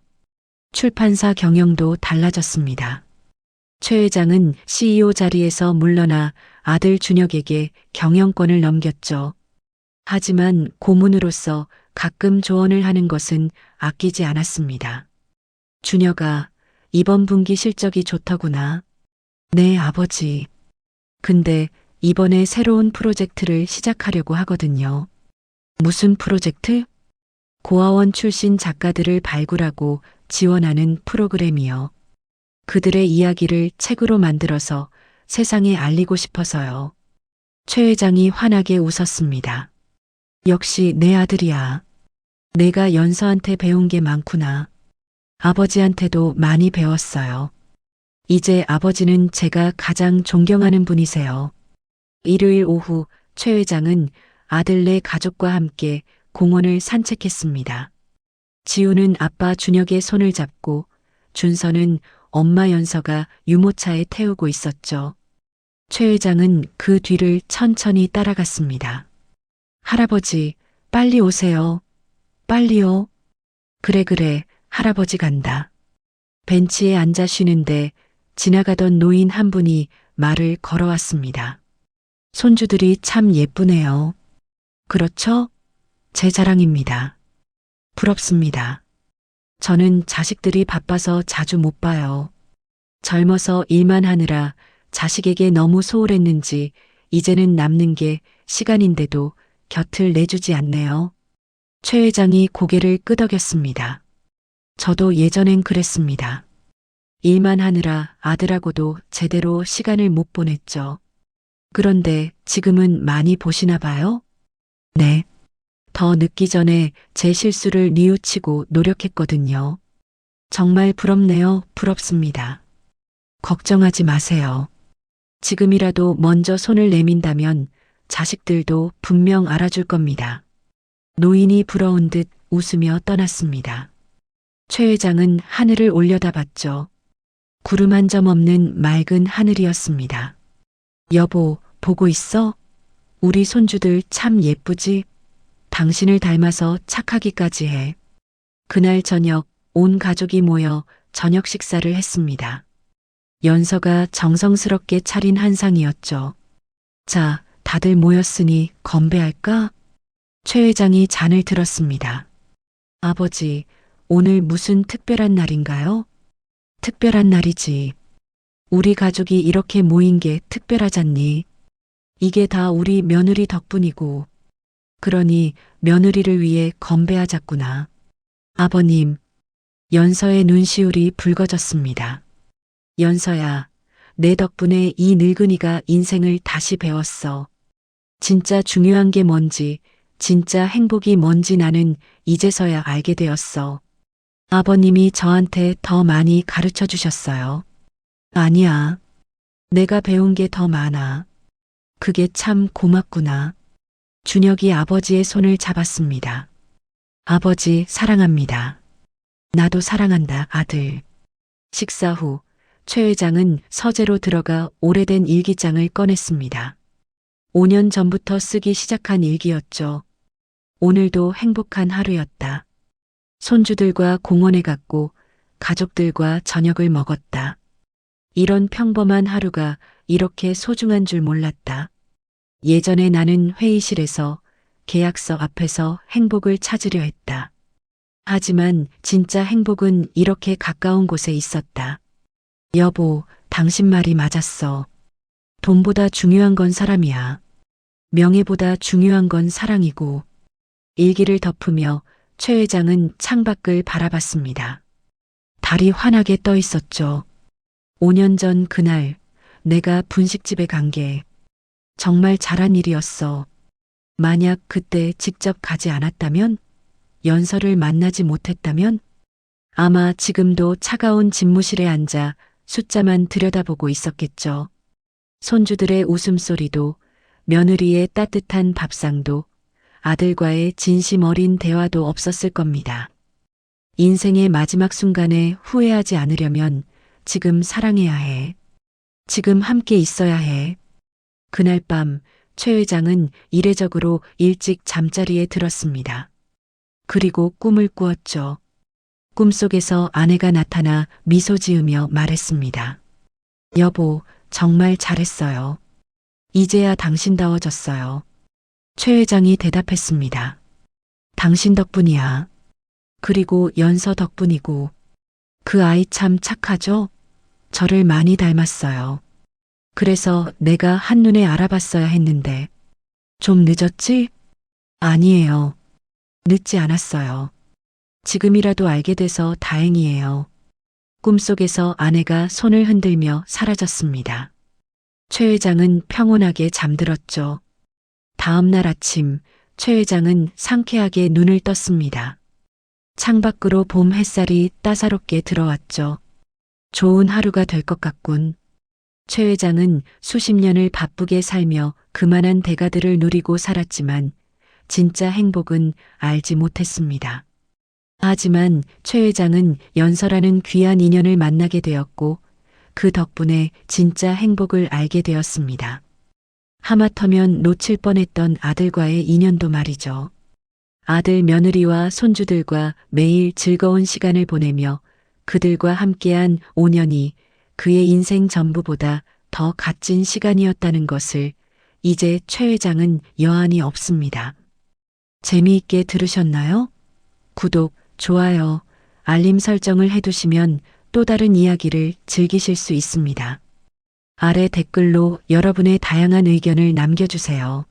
출판사 경영도 달라졌습니다. 최 회장은 CEO 자리에서 물러나 아들 준혁에게 경영권을 넘겼죠. 하지만 고문으로서 가끔 조언을 하는 것은 아끼지 않았습니다. 준혁아, 이번 분기 실적이 좋더구나. 네, 아버지. 근데 이번에 새로운 프로젝트를 시작하려고 하거든요. 무슨 프로젝트? 고아원 출신 작가들을 발굴하고 지원하는 프로그램이요. 그들의 이야기를 책으로 만들어서 세상에 알리고 싶어서요. 최 회장이 환하게 웃었습니다. 역시 내 아들이야. 내가 연서한테 배운 게 많구나. 아버지한테도 많이 배웠어요. 이제 아버지는 제가 가장 존경하는 분이세요. 일요일 오후 최 회장은 아들네 가족과 함께 공원을 산책했습니다. 지우는 아빠 준혁의 손을 잡고 준서는 엄마 연서가 유모차에 태우고 있었죠. 최 회장은 그 뒤를 천천히 따라갔습니다. 할아버지, 빨리 오세요. 빨리요. 그래, 할아버지 간다. 벤치에 앉아 쉬는데 지나가던 노인 한 분이 말을 걸어왔습니다. 손주들이 참 예쁘네요. 그렇죠? 제 자랑입니다. 부럽습니다. 저는 자식들이 바빠서 자주 못 봐요. 젊어서 일만 하느라 자식에게 너무 소홀했는지 이제는 남는 게 시간인데도 곁을 내주지 않네요. 최 회장이 고개를 끄덕였습니다. 저도 예전엔 그랬습니다. 일만 하느라 아들하고도 제대로 시간을 못 보냈죠. 그런데 지금은 많이 보시나 봐요? 네. 더 늦기 전에 제 실수를 뉘우치고 노력했거든요. 정말 부럽네요. 부럽습니다. 걱정하지 마세요. 지금이라도 먼저 손을 내민다면 자식들도 분명 알아줄 겁니다. 노인이 부러운 듯 웃으며 떠났습니다. 최 회장은 하늘을 올려다봤죠. 구름 한 점 없는 맑은 하늘이었습니다. 여보, 보고 있어? 우리 손주들 참 예쁘지? 당신을 닮아서 착하기까지 해. 그날 저녁 온 가족이 모여 저녁 식사를 했습니다. 연서가 정성스럽게 차린 한상이었죠. 자, 다들 모였으니 건배할까? 최 회장이 잔을 들었습니다. 아버지, 오늘 무슨 특별한 날인가요? 특별한 날이지. 우리 가족이 이렇게 모인 게 특별하잖니. 이게 다 우리 며느리 덕분이고. 그러니 며느리를 위해 건배하자꾸나. 아버님, 연서의 눈시울이 붉어졌습니다. 연서야, 내 덕분에 이 늙은이가 인생을 다시 배웠어. 진짜 중요한 게 뭔지, 진짜 행복이 뭔지 나는 이제서야 알게 되었어. 아버님이 저한테 더 많이 가르쳐 주셨어요. 아니야. 내가 배운 게 더 많아. 그게 참 고맙구나. 준혁이 아버지의 손을 잡았습니다. 아버지 사랑합니다. 나도 사랑한다, 아들. 식사 후 최 회장은 서재로 들어가 오래된 일기장을 꺼냈습니다. 5년 전부터 쓰기 시작한 일기였죠. 오늘도 행복한 하루였다. 손주들과 공원에 갔고 가족들과 저녁을 먹었다. 이런 평범한 하루가 이렇게 소중한 줄 몰랐다. 예전에 나는 회의실에서 계약서 앞에서 행복을 찾으려 했다. 하지만 진짜 행복은 이렇게 가까운 곳에 있었다. 여보, 당신 말이 맞았어. 돈보다 중요한 건 사람이야. 명예보다 중요한 건 사랑이고. 일기를 덮으며 최 회장은 창밖을 바라봤습니다. 달이 환하게 떠 있었죠. 5년 전 그날 내가 분식집에 간 게 정말 잘한 일이었어. 만약 그때 직접 가지 않았다면, 연서를 만나지 못했다면, 아마 지금도 차가운 집무실에 앉아 숫자만 들여다보고 있었겠죠. 손주들의 웃음소리도, 며느리의 따뜻한 밥상도, 아들과의 진심 어린 대화도 없었을 겁니다. 인생의 마지막 순간에 후회하지 않으려면 지금 사랑해야 해. 지금 함께 있어야 해. 그날 밤 최 회장은 이례적으로 일찍 잠자리에 들었습니다. 그리고 꿈을 꾸었죠. 꿈속에서 아내가 나타나 미소 지으며 말했습니다. 여보, 정말 잘했어요. 이제야 당신다워졌어요. 최 회장이 대답했습니다. 당신 덕분이야. 그리고 연서 덕분이고. 그 아이 참 착하죠? 저를 많이 닮았어요. 그래서 내가 한눈에 알아봤어야 했는데. 좀 늦었지? 아니에요. 늦지 않았어요. 지금이라도 알게 돼서 다행이에요. 꿈속에서 아내가 손을 흔들며 사라졌습니다. 최 회장은 평온하게 잠들었죠. 다음 날 아침, 최 회장은 상쾌하게 눈을 떴습니다. 창밖으로 봄 햇살이 따사롭게 들어왔죠. 좋은 하루가 될 것 같군. 최 회장은 수십 년을 바쁘게 살며 그만한 대가들을 누리고 살았지만 진짜 행복은 알지 못했습니다. 하지만 최 회장은 연서라는 귀한 인연을 만나게 되었고 그 덕분에 진짜 행복을 알게 되었습니다. 하마터면 놓칠 뻔했던 아들과의 인연도 말이죠. 아들 며느리와 손주들과 매일 즐거운 시간을 보내며 그들과 함께한 5년이 그의 인생 전부보다 더 값진 시간이었다는 것을 이제 최 회장은 여한이 없습니다. 재미있게 들으셨나요? 구독, 좋아요, 알림 설정을 해두시면 또 다른 이야기를 즐기실 수 있습니다. 아래 댓글로 여러분의 다양한 의견을 남겨주세요.